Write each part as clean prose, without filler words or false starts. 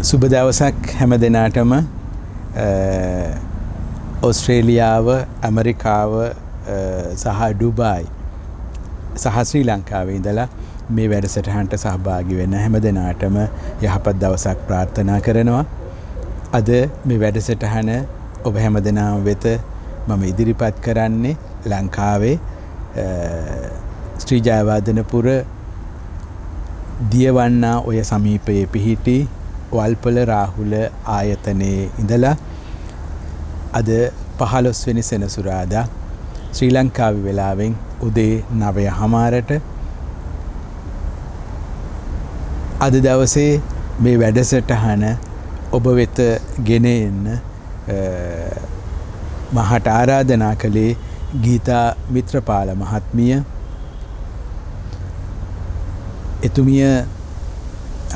සුබ දවසක් හැම දෙනාටම ඔස්ට්‍රේලියාව ඇමරිකාව සහ ඩුබායි සහ ශ්‍රී ලංකාවේ ඉඳලා මේ වැඩසටහනට සහභාගී වෙන හැම දෙනාටම යහපත් දවසක් ප්‍රාර්ථනා කරනවා. අද මේ වැඩසටහන ඔබ හැම දෙනාම වෙත මම ඉදිරිපත් කරන්නේ ලංකාවේ ශ්‍රී ජයවර්ධනපුර දියවන්නා ඔය සමීපයේ පිහිටි වල්පොල රාහුල ආයතනයේ ඉඳලා අද 15 වෙනි සෙනසුරාදා ශ්‍රී ලංකාවේ වෙලාවෙන් උදේ 9:00ට අද දවසේ මේ වැඩසටහන ඔබ වෙත ගෙන එන්න මහට ආරාධනා කළේ ගීතා මිත්‍රපාල මහත්මිය. එතුමිය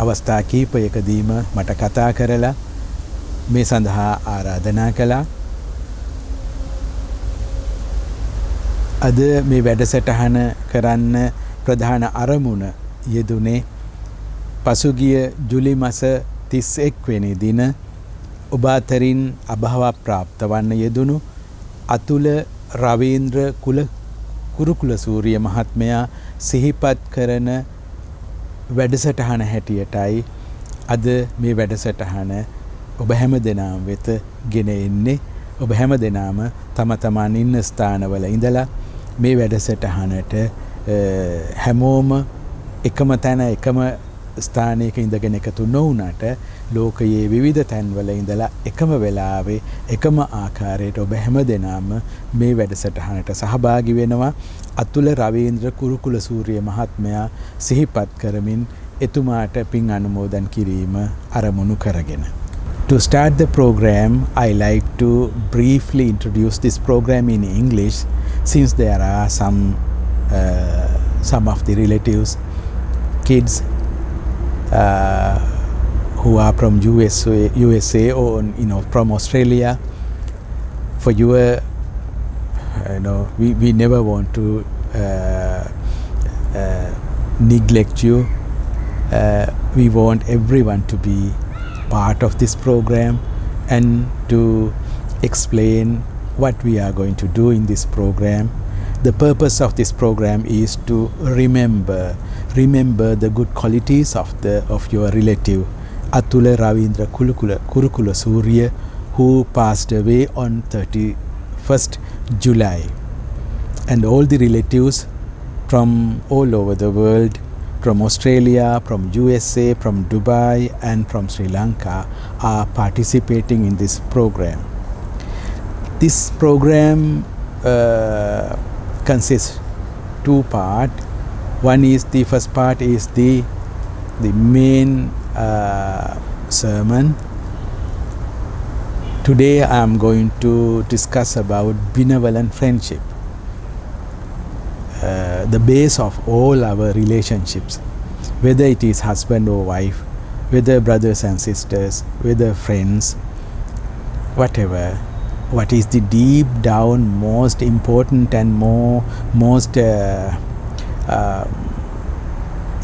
අවස්ථා කිහිපයකදීම මට කතා කරලා මේ සඳහා ආරාධනා කළා. අද මේ වැඩසටහන කරන්න ප්‍රධාන අරමුණ යෙදුනේ පසුගිය ජුලි මාස 31 වෙනි දින ඔබ අතරින් අභාව ප්‍රාප්ත වන්න යෙදුණු අතුල රවීන්ද්‍ර කුරුකුල සූරිය මහත්මයා සිහිපත් කරන වැඩසටහන හැටියටයි අද මේ වැඩසටහන ඔබ හැම දෙනාම වෙත ගෙන එන්නේ. ඔබ හැම දෙනාම තම තමන් ඉන්න ස්ථානවල ඉඳලා මේ වැඩසටහනට හැමෝම එකම තැන එකම ස්ථානයක ඉඳගෙන එකතු නොවුනට ලෝකයේ විවිධ තැන්වල ඉඳලා එකම වෙලාවේ එකම ආකාරයට ඔබ හැම දෙනාම මේ වැඩසටහනට සහභාගී වෙනවා. අතුල රවීන්ද්‍ර කුරුකුල සූරිය මහත්මයා සිහිපත් කරමින් එතුමාට පින් අනුමෝදන් කිරීම අරමුණු කරගෙන. To start the program, I like to briefly introduce this program in English since there are some of the relatives, kids who are from USA or from Australia. For you, we never want to neglect you. We want everyone to be part of this program and to explain what we are going to do in this program. The purpose of this program is to remember the good qualities of your relative Atula Ravindra Kurukula Surya, who passed away on 31st July. And all the relatives from all over the world, from Australia, from USA, from Dubai and from Sri Lanka are participating in this program. This program consists two parts. The first part is the main sermon. Today I am going to discuss about benevolent friendship. The base of all our relationships, whether it is husband or wife, whether brothers and sisters, whether friends, whatever, what is the deep down most important and most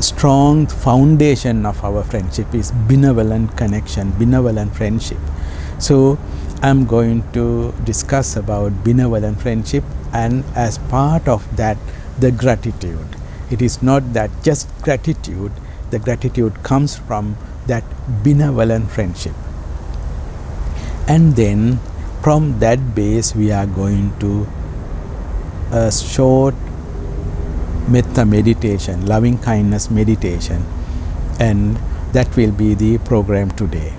strong foundation of our friendship is benevolent connection, benevolent friendship. So I'm going to discuss about benevolent friendship, and as part of that, the gratitude. It is not that just gratitude. The gratitude comes from that benevolent friendship. And then from that base we are going to a short metta meditation, loving kindness meditation, and that will be the program today.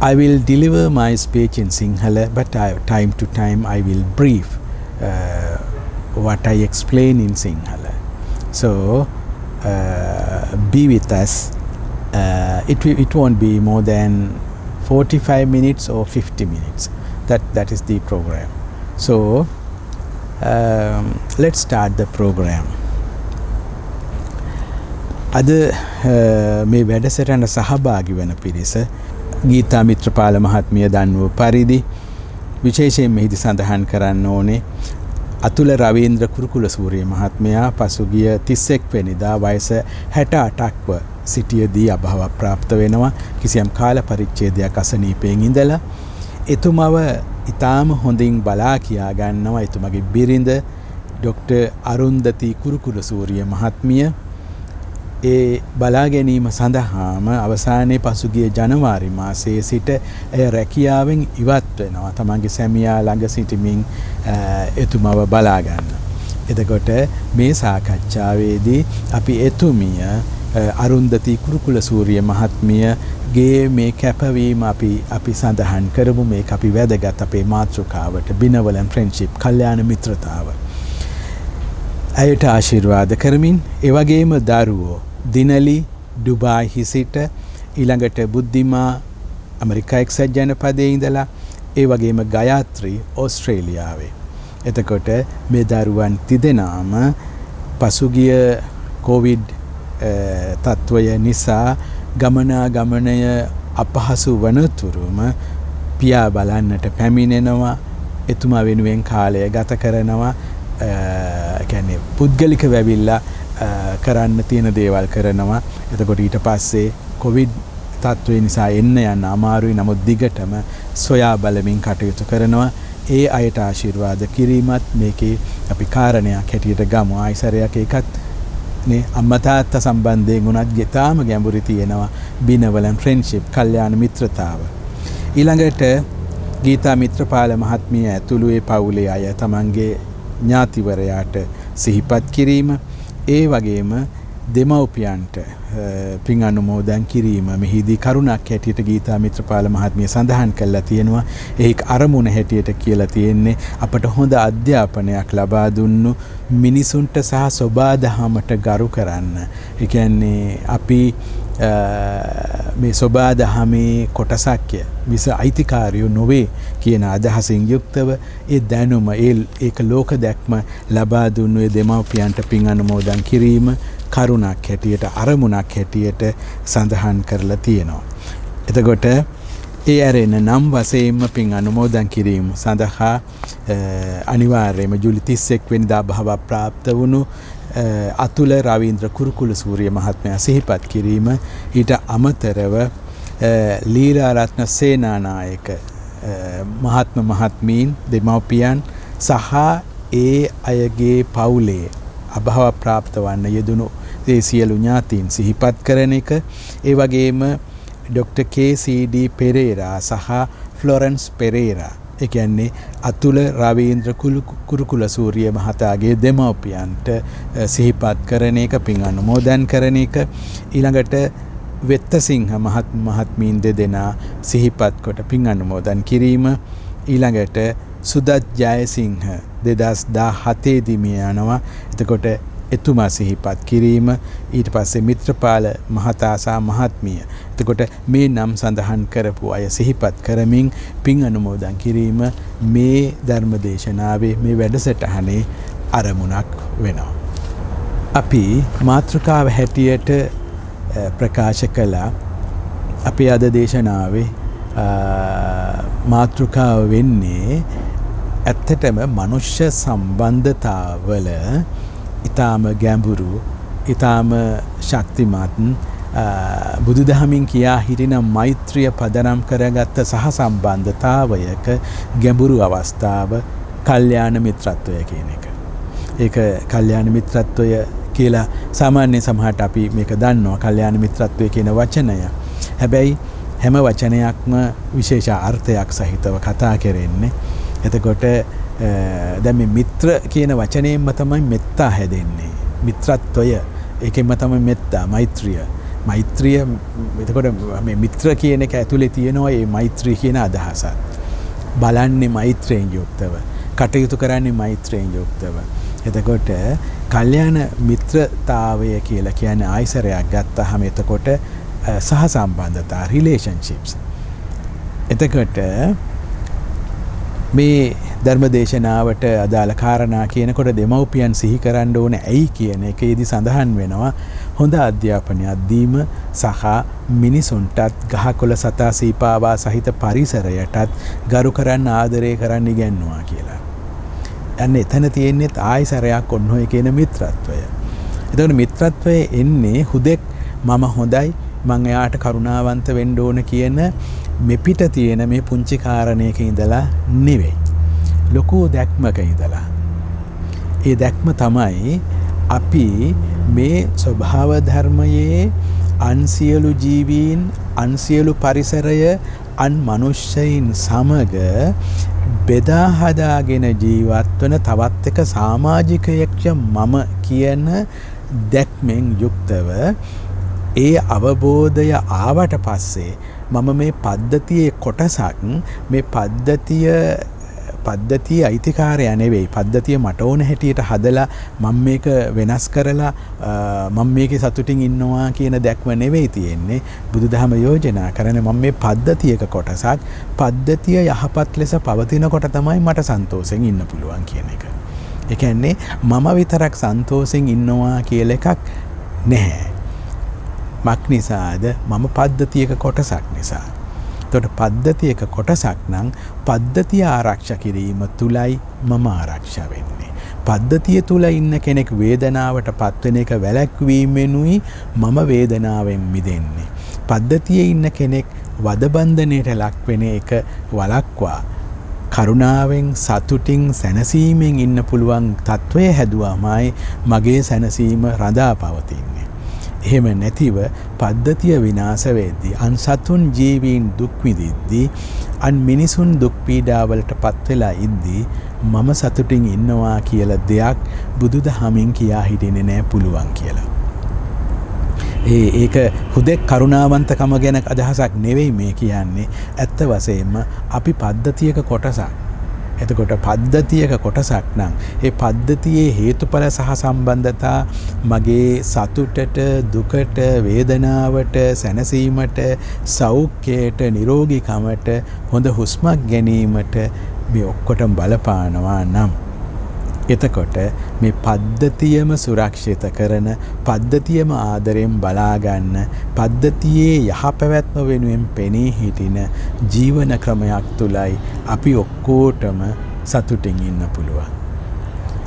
I will deliver my speech in Sinhala, but time to time I will brief what I explain in Sinhala. So be with us. It won't be more than 45 minutes or 50 minutes. That is the program. So let's start the program. අද මේ වැඩසටහන සහභාගී වන පිරිස ගීතා මිත්‍රපාල මහත්මිය දන්වූ පරිදි විශේෂයෙන් මෙහිදී සඳහන් කරන්න ඕනේ අතුල රවීන්ද්‍ර කුරුකුල සූරිය මහත්මයා පසුගිය 31 වෙනිදා වයස 68ක්ව සිටියදී අභාව ප්‍රාප්ත වෙනවා. කිසියම් කාල පරිච්ඡේදයක් අසනීපයෙන් ඉඳලා එතුමව ඊටාම හොඳින් බලා කියා ගන්නවා. එතුමගේ බිරිඳ ඩොක්ටර් අරුන්දති කුරුකුලසූරිය මහත්මිය ඒ බලා ගැනීම සඳහාම අවසානයේ පසුගිය ජනවාරි මාසයේ සිට එය රැකියාවෙන් ඉවත් වෙනවා. තමන්ගේ සැමියා ළඟ සිටමින් එතුමව බලා ගන්න. එතකොට මේ සාකච්ඡාවේදී අපි එතුමිය අරුන්දති කුරුකුලසූරිය මහත්මියගේ මේ කැපවීම අපි සඳහන් කරමු. මේක අපි වැදගත් අපේ මාතෘකාවට benevolent friendship කල්යාණ මිත්‍රතාව. ඇයට ආශිර්වාද කරමින් ඒ වගේම දරුවෝ දිනලි ඩුබායි සිට ඊළඟට බුද්ධිමා ඇමරිකා එක්සත් ජනපදයේ ඉඳලා ඒ වගේම ගයාත්‍රි ඕස්ට්‍රේලියාවේ. එතකොට මේ දරුවන් තිදෙනාම පසුගිය කොවිඩ් තත්ත්වය නිසා ගමනාගමනය අපහසු වනතුරුම පියා බලන්නට පැමිණෙනවා. එතුමා වෙනුවෙන් කාලය ගත කරනවා. කියන්නේ පුද්ගලික වැවිල්ලා කරන්න තියෙන දේවල් කරනවා. එතකොට ඊට පස්සේ කොවිඩ් තත්ත්වය නිසා එන්න යන්න අමාරුයි. නමුත් දිගටම සොයා බලමින් කටයුතු කරනවා. ඒ අයට ආශිර්වාද කිරීමත් මේකේ අපි කාරණයක් හැටියට ගමු. ආයිසරයක් ඒකත් නේ අම්මා තාත්තා සම්බන්ධයෙන් උනත් ගෙතාම ගැඹුරු තියෙනවා benevolent friendship කල්යාණ මිත්‍රතාව. ඊළඟට ගීතා මිත්‍රපාල මහත්මිය ඇතුළු ඒ පවුලේ අය තමන්ගේ ඥාතිවරයාට සිහිපත් කිරීම, ඒ වගේම දෙමව්පියන්ට පින් අනුමෝදන් කිරීම මෙහිදී කරුණක් හැටියට ගීතා මිත්‍රපාල මහත්මිය සඳහන් කළා තියෙනවා. ඒක අරමුණ හැටියට කියලා තියෙන්නේ අපට හොඳ අධ්‍යාපනයක් ලබා දුන්නු මිනිසුන්ට සහ සොබාදහමට ගරු කරන්න. ඒ කියන්නේ අපි මේ සොබාදහමේ කොටසක්ය විස අයිතිකාරයෝ නොවේ කියන අදහසින් යුක්තව ඒ දැනුම ඒක ලෝක දැක්ම ලබා දුන්නු ඒ දෙමව්පියන්ට පින් අනුමෝදන් කිරීම කරුණක් හැටියට අරමුණක් හැටියට සඳහන් කරලා තියෙනවා. එතකොට ඒ ඇරෙන නම් වශයෙන්ම පින් අනුමෝදන් කිරීම සඳහා අනිවාර්යයෙන්ම ජූලි 31 වෙනිදා භව ප්‍රාප්ත වුණු අතුල රවීන්ද්‍ර කුරුකුලසූරිය මහත්මයා සිහිපත් කිරීම, ඊට අමතරව ලීලා රත්න සේනානායක මහත්මීන් දෙමව්පියන් සහ ඒ අයගේ පවුලේ අභව ප්‍රාප්ත වන්න යෙදුණු ඒ සියලු ඥාතීන් සිහිපත් කරන එක. ඒ වගේම ඩොක්ටර් කේ.සී.ඩී. පෙරේරා සහ ෆ්ලොරන්ස් පෙරේරා, ඒ කියන්නේ අතුල රවීන්ද්‍ර කුරුකුලසූරිය මහතාගේ දෙමව්පියන්ට සිහිපත් කරන එක, පින් අනුමෝදන් කරන එක. ඊළඟට වෙත්තසිංහ මහත්මීන් දෙදෙනා සිහිපත් කොට පින් අනුමෝදන් කිරීම. ඊළඟට සුදත් ජයසිංහ 2017 දී මිය යනවා. එතකොට එතුමා සිහිපත් කිරීම. ඊට පස්සේ මිත්‍රපාල මහතා සහ මහත්මිය. එතකොට මේ නම් සඳහන් කරපු අය සිහිපත් කරමින් පින් අනුමෝදන් කිරීම මේ ධර්මදේශනාවේ මේ වැඩසටහනේ අරමුණක් වෙනවා. අපි මාතෘකාව හැටියට ප්‍රකාශ කළා අපේ අද දේශනාවේ මාතෘකාව වෙන්නේ ඇත්තටම මනුෂ්‍ය සම්බන්ධතාවල ඊටාම ගැඹුරු, ඊටාම ශක්තිමත් බුදුදහමින් කියා හිටින මෛත්‍රිය පදනම් කරගත්ත සහ සම්බන්ධතාවයක ගැඹුරු අවස්ථාව කල්යාණ මිත්‍රත්වය කියන එක. ඒක කල්යාණ මිත්‍රත්වය කියලා සාමාන්‍ය සමහරට අපි මේක දන්නවා කල්යාණ මිත්‍රත්වය කියන වචනය. හැබැයි හැම වචනයක්ම විශේෂ අර්ථයක් සහිතව කතා කරන්නේ. එතකොට දැන් මේ මිත්‍ර කියන වචනයෙන්ම තමයි මෙත්තා හැදෙන්නේ. මිත්‍රත්වය ඒකෙන්ම තමයි මෙත්තා, මෛත්‍රිය. එතකොට මේ මිත්‍ර කියන එක ඇතුලේ තියෙනවා මේ මෛත්‍රිය කියන අදහසත්. බලන්නේ මෛත්‍රියෙන් යුක්තව, කටයුතු කරන්නේ මෛත්‍රියෙන් යුක්තව. එතකොට කල්යාණ මිත්‍රතාවය කියලා කියන්නේ ආයසරයක් ගත්තාම එතකොට සහ සම්බන්ධතා, රිලේෂන්ෂිප්ස්. එතකොට මේ ධර්මදේශනාවට අදාළ කාරණා කියනකොට දෙමව්පියන් සිහි කරන්න ඕනේ ඇයි කියන එකේදී සඳහන් වෙනවා හොඳ අධ්‍යාපනයක් දීම සහ මිනිසුන්ටත් ගහකොළ සතා සීපාවා සහිත පරිසරයටත් ගරු කරන්න, ආදරය කරන්න ඉගැන්වුවා කියලා. අන්න එතන තියෙන්නේ ආයසරයක් ඔන්න ඔය කියන මිත්‍රත්වය. එතකොට මිත්‍රත්වයේ එන්නේ හුදෙක් මම හොඳයි මං එයාට කරුණාවන්ත වෙන්න ඕන කියන මෙපිට තියෙන මේ පුංචි කාරණයක ඉඳලා නෙවෙයි. ලොකු දැක්මක ඉඳලා. ඒ දැක්ම තමයි අපි මේ ස්වභාව ධර්මයේ අන්සියලු ජීවීන් අන්සියලු පරිසරය අන් මනුෂ්‍යයින් සමග බෙදා හදාගෙන ජීවත් වන තවත් එක සමාජිකයෙක් මම කියන දැක්මෙන් යුක්තව ඒ අවබෝධය ආවට පස්සේ මම මේ පද්ධතියේ කොටසක් මේ පද්ධතිය අයිතිකාරය නෙවෙයි පද්ධතිය මට ඕන හැටියට හදලා මම මේක වෙනස් කරලා මම මේකේ සතුටින් ඉන්නවා කියන දැක්ම නෙවෙයි තියෙන්නේ බුදුදහම යෝජනා කරන මම මේ පද්ධතියක කොටසක් පද්ධතිය යහපත් ලෙස පවතිනකොට තමයි මට සන්තෝෂෙන් ඉන්න පුළුවන් කියන එක. ඒ කියන්නේ මම විතරක් සන්තෝෂෙන් ඉන්නවා කියලා එකක් නැහැ. මක් නිසාද මම පද්ධතියක කොටසක් නිසා. එතකොට පද්ධතියක කොටසක් නම් පද්ධතිය ආරක්ෂා කිරීම තුලයි මම ආරක්ෂා වෙන්නේ. පද්ධතිය තුල ඉන්න කෙනෙක් වේදනාවට පත්වෙන එක වැළැක්වීමෙනුයි මම වේදනාවෙන් මිදෙන්නේ. පද්ධතියේ ඉන්න කෙනෙක් වදබන්ධනයට ලක් වෙන එක වළක්වා කරුණාවෙන් සතුටින් සැනසීමෙන් ඉන්න පුළුවන් තත්වය හැදුවාමයි මගේ සැනසීම රඳා පවතින්නේ. එහෙම නැතිව පද්ධතිය විනාශ වෙද්දී අන් සතුන් ජීවීන් දුක් විඳිද්දී අන් මිනිසුන් දුක් පීඩාවලට පත් වෙලා ඉද්දී මම සතුටින් ඉන්නවා කියලා දෙයක් බුදුදහමින් කියා හිටින්නේ නැහැ පුළුවන් කියලා. ඒක හුදෙක් කරුණාවන්තකම ගැන අදහසක් නෙවෙයි මේ කියන්නේ. ඇත්ත වශයෙන්ම අපි පද්ධතියක කොටසක්. එතකොට පද්ධතියක කොටසක් නම් ඒ පද්ධතියේ හේතුඵල සහ සම්බන්ධතා මගේ සතුටට දුකට වේදනාවට සැනසීමට සෞඛ්‍යයට නිරෝගීකමට හොඳ හුස්මක් ගැනීමට මේ ඔක්කොටම බලපානවා නම් එතකොට මේ පද්ධතියම සුරක්ෂිත කරන පද්ධතියම ආදරයෙන් බලා ගන්න පද්ධතියේ යහපැවැත්ම වෙනුවෙන් පෙනී හිටින ජීවන ක්‍රමයක් තුලයි අපි ඔක්කොටම සතුටින් ඉන්න පුළුවන්.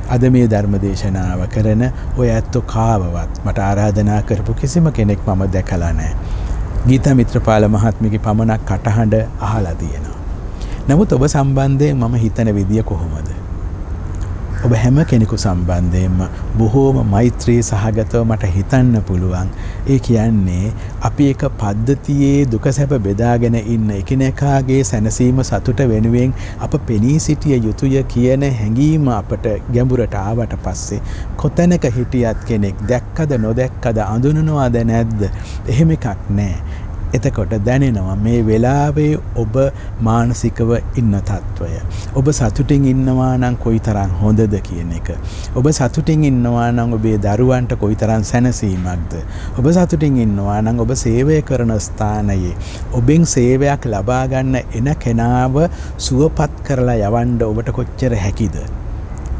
අද මේ ධර්ම දේශනාව කරන ඔය ඇත්තෝ කාවවත් මට ආරාධනා කරපු කිසිම කෙනෙක් මම දැකලා නැහැ. ගීතා මිත්‍රපාල මහත්මියගේ පමණක් කටහඬ අහලා තියෙනවා. නමුත් ඔබ සම්බන්ධයෙන් මම හිතන විදිය කොහොමද? ඔබ හැම කෙනෙකු සම්බන්ධයෙන්ම බොහෝම මෛත්‍රී සහගතව මට හිතන්න පුළුවන්. ඒ කියන්නේ අපි එක පද්ධතියේ දුක සැප බෙදාගෙන ඉන්න එකිනෙකාගේ සැනසීම සතුට වෙනුවෙන් අප පෙනී සිටිය යුතුය කියන හැඟීම අපට ගැඹුරට ආවට පස්සේ කොතැනක හිටියත් කෙනෙක් දැක්කද නොදැක්කද අඳුනනවාද නැද්ද එහෙම එකක් නැහැ. එතකොට දැනෙනවා මේ වෙලාවේ ඔබ මානසිකව ඉන්න තත්වය. ඔබ සතුටින් ඉන්නවා නම් කොයිතරම් හොඳද කියන එක. ඔබ සතුටින් ඉන්නවා නම් ඔබේ දරුවන්ට කොයිතරම් සැනසීමක්ද. ඔබ සතුටින් ඉන්නවා නම් ඔබ සේවය කරන ස්ථානයේ ඔබෙන් සේවයක් ලබා ගන්න එන කෙනාව සුවපත් කරලා යවන්න ඔබට කොච්චර හැකිද?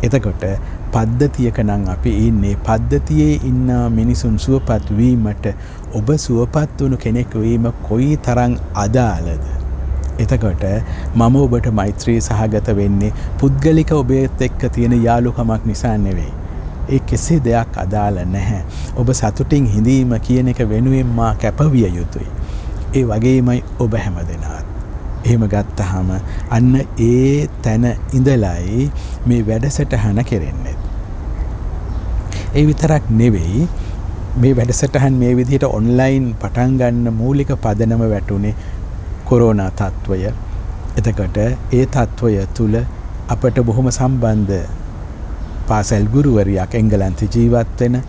එතකොට පද්ධතියක නම් අපි ඉන්නේ පද්ධතියේ ඉන්න මිනිසුන් සුවපත් වීමට ඔබ සුවපත් වුණු කෙනෙක් වීම කොයි තරම් අදාළද? එතකොට මම ඔබට මෛත්‍රී සහගත වෙන්නේ පුද්ගලික ඔබේත් එක්ක තියෙන යාළුකමක් නිසා නෙවෙයි. ඒ කෙසේ දෙයක් අදාළ නැහැ. ඔබ සතුටින් හිඳීම කියන එක වෙනුවෙන් මා කැපවිය යුතුයි. ඒ වගේමයි ඔබ හැමදෙනාත්. එහෙම ගත්තාම අන්න ඒ තැන ඉඳලයි මේ වැඩසටහන කෙරෙන්නේ. ඒ විතරක් නෙවෙයි මේ වැඩසටහන් මේ විදිහට ඔන්ලයින් පටන් ගන්න මූලික පදනම වැටුනේ කොරෝනා තත්වය. එතකොට ඒ තත්වය තුල අපට බොහොම සම්බන්ධ පාසල් ගුරුවරියක් එංගලන්තේ ජීවත් වෙන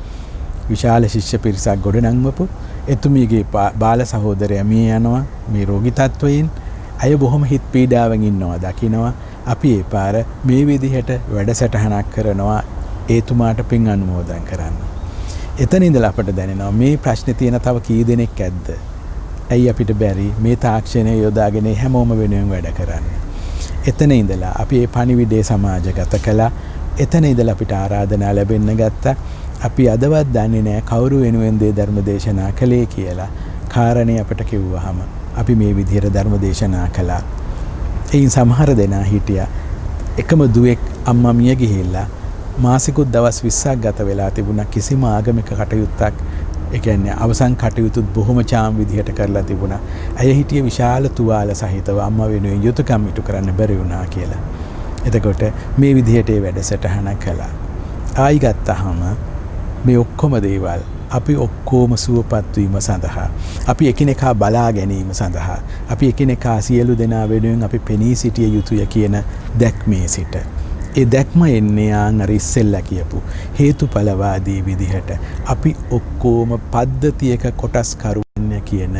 විශාල ශිෂ්‍ය පිරිසක් ගොඩනංවපු එතුමියගේ බාල සහෝදරයා මිය යනවා මේ රෝගී තත්වයෙන්. අය බොහොම හිත පීඩාවෙන් ඉන්නවා දකින්නවා. අපි ඒ පාර මේ විදිහට වැඩසටහනක් කරනවා ඒතුමාට පින් අනුමෝදන් කරන්න. එතන ඉඳලා අපට දැනෙනවා මේ ප්‍රශ්නේ තියෙන තව කී දෙනෙක් ඇද්ද? ඇයි අපිට බැරි මේ තාක්ෂණය යොදාගෙන හැමෝම වෙනුවෙන් වැඩ කරන්න? එතන ඉඳලා අපි මේ පණිවිඩය සමාජගත කළා. එතන ඉඳලා අපිට ආරාධනා ලැබෙන්න ගත්තා. අපි අදවත් දන්නේ නැහැ කවුරු වෙනුවෙන් දේ ධර්ම දේශනා කළේ කියලා. කාරණේ අපට කිව්වහම අපි මේ විදිහට ධර්ම දේශනා කළා. එයින් සමහර දෙනා හිටියා එකම දුවෙක් අම්මා මිය ගිහිල්ලා මාසිකුත් දවස් 20ක් ගත වෙලා තිබුණා කිසිම ආගමික කටයුත්තක් ඒ කියන්නේ අවසන් කටයුතුත් බොහොම චාම් විදිහට කරලා තිබුණා. ඇය හිටියේ විශාල තුවාල සහිතව අම්මා වෙනුවෙන් යුතුයකම් ඉටු කරන්න බැරි වුණා කියලා. එතකොට මේ විදිහට ඒ වැඩසටහන කළා. ආයි ගත්තාම මේ ඔක්කොම දේවල් අපි ඔක්කොම සුවපත් වීම සඳහා, අපි එකිනෙකා බලා ගැනීම සඳහා, අපි එකිනෙකා සියලු දෙනා වෙනුවෙන් අපි පෙනී සිටිය යුතුය කියන දැක්මේ සිට. ඒ දැක්ම එන්නේ අර ඉස්සෙල්ලා කියපු හේතුඵලවාදී විදිහට අපි ඔක්කොම පද්ධතියක කොටස්කරුවන් කියන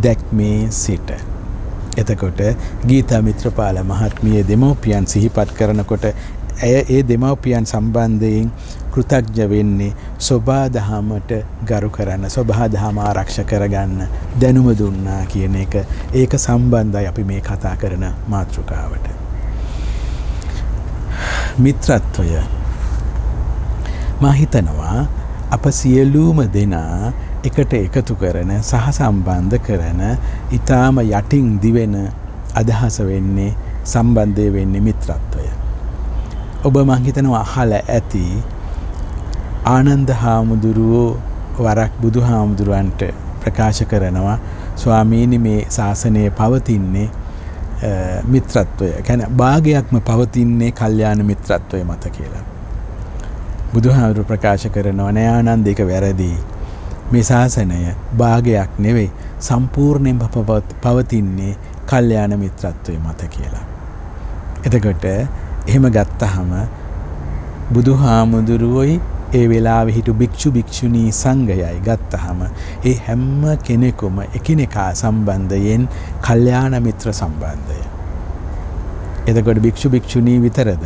දැක්මේ සිට. එතකොට ගීතා මිත්‍රපාල මහත්මිය දෙමව්පියන් සිහිපත් කරනකොට ඇය ඒ දෙමව්පියන් සම්බන්ධයෙන් කෘතඥ වෙන්නේ සෝබාදහමට ගරු කරන්න, සෝබාදහම ආරක්ෂා කරගන්න දැනුම දුන්නා කියන එක. ඒක සම්බන්ධයි අපි මේ කතා කරන මාතෘකාවට. මිත්‍රත්වය මා හිතනවා අප සියලුම දෙනා එකට එකතු කරන සහ සම්බන්ධ කරන ඊටාම යටින් දිවෙන අදහස වෙන්නේ, සම්බන්ධය වෙන්නේ මිත්‍රත්වය. ඔබ මං හිතනවා අහලා ඇති ආනන්ද හාමුදුරුවෝ වරක් බුදු හාමුදුරුවන්ට ප්‍රකාශ කරනවා, ස්වාමීනි මේ ශාසනය පවතින්නේ මිත්‍රත්වය, කියන්නේ භාගයක්ම පවතින්නේ කල්යාණ මිත්‍රත්වය මත කියලා. බුදුහාමුදුරුවෝ ප්‍රකාශ කරනවා නෑ ආනන්ද, ඒක වැරදි. මේ ශාසනය භාගයක් නෙවෙයි, සම්පූර්ණයෙන්ම පවතින්නේ කල්යාණ මිත්‍රත්වය මත කියලා. එතකොට එහෙම ගත්තහම බුදුහාමුදුරුවෝයි ඒ වෙලාවේ හිටු භික්ෂු භික්ෂුණී සංඝයයි ගත්තහම ඒ හැම කෙනෙකුම එකිනෙකා සම්බන්ධයෙන් කල්යාණ මිත්‍ර සම්බන්ධය. එතකොට භික්ෂු භික්ෂුණී විතරද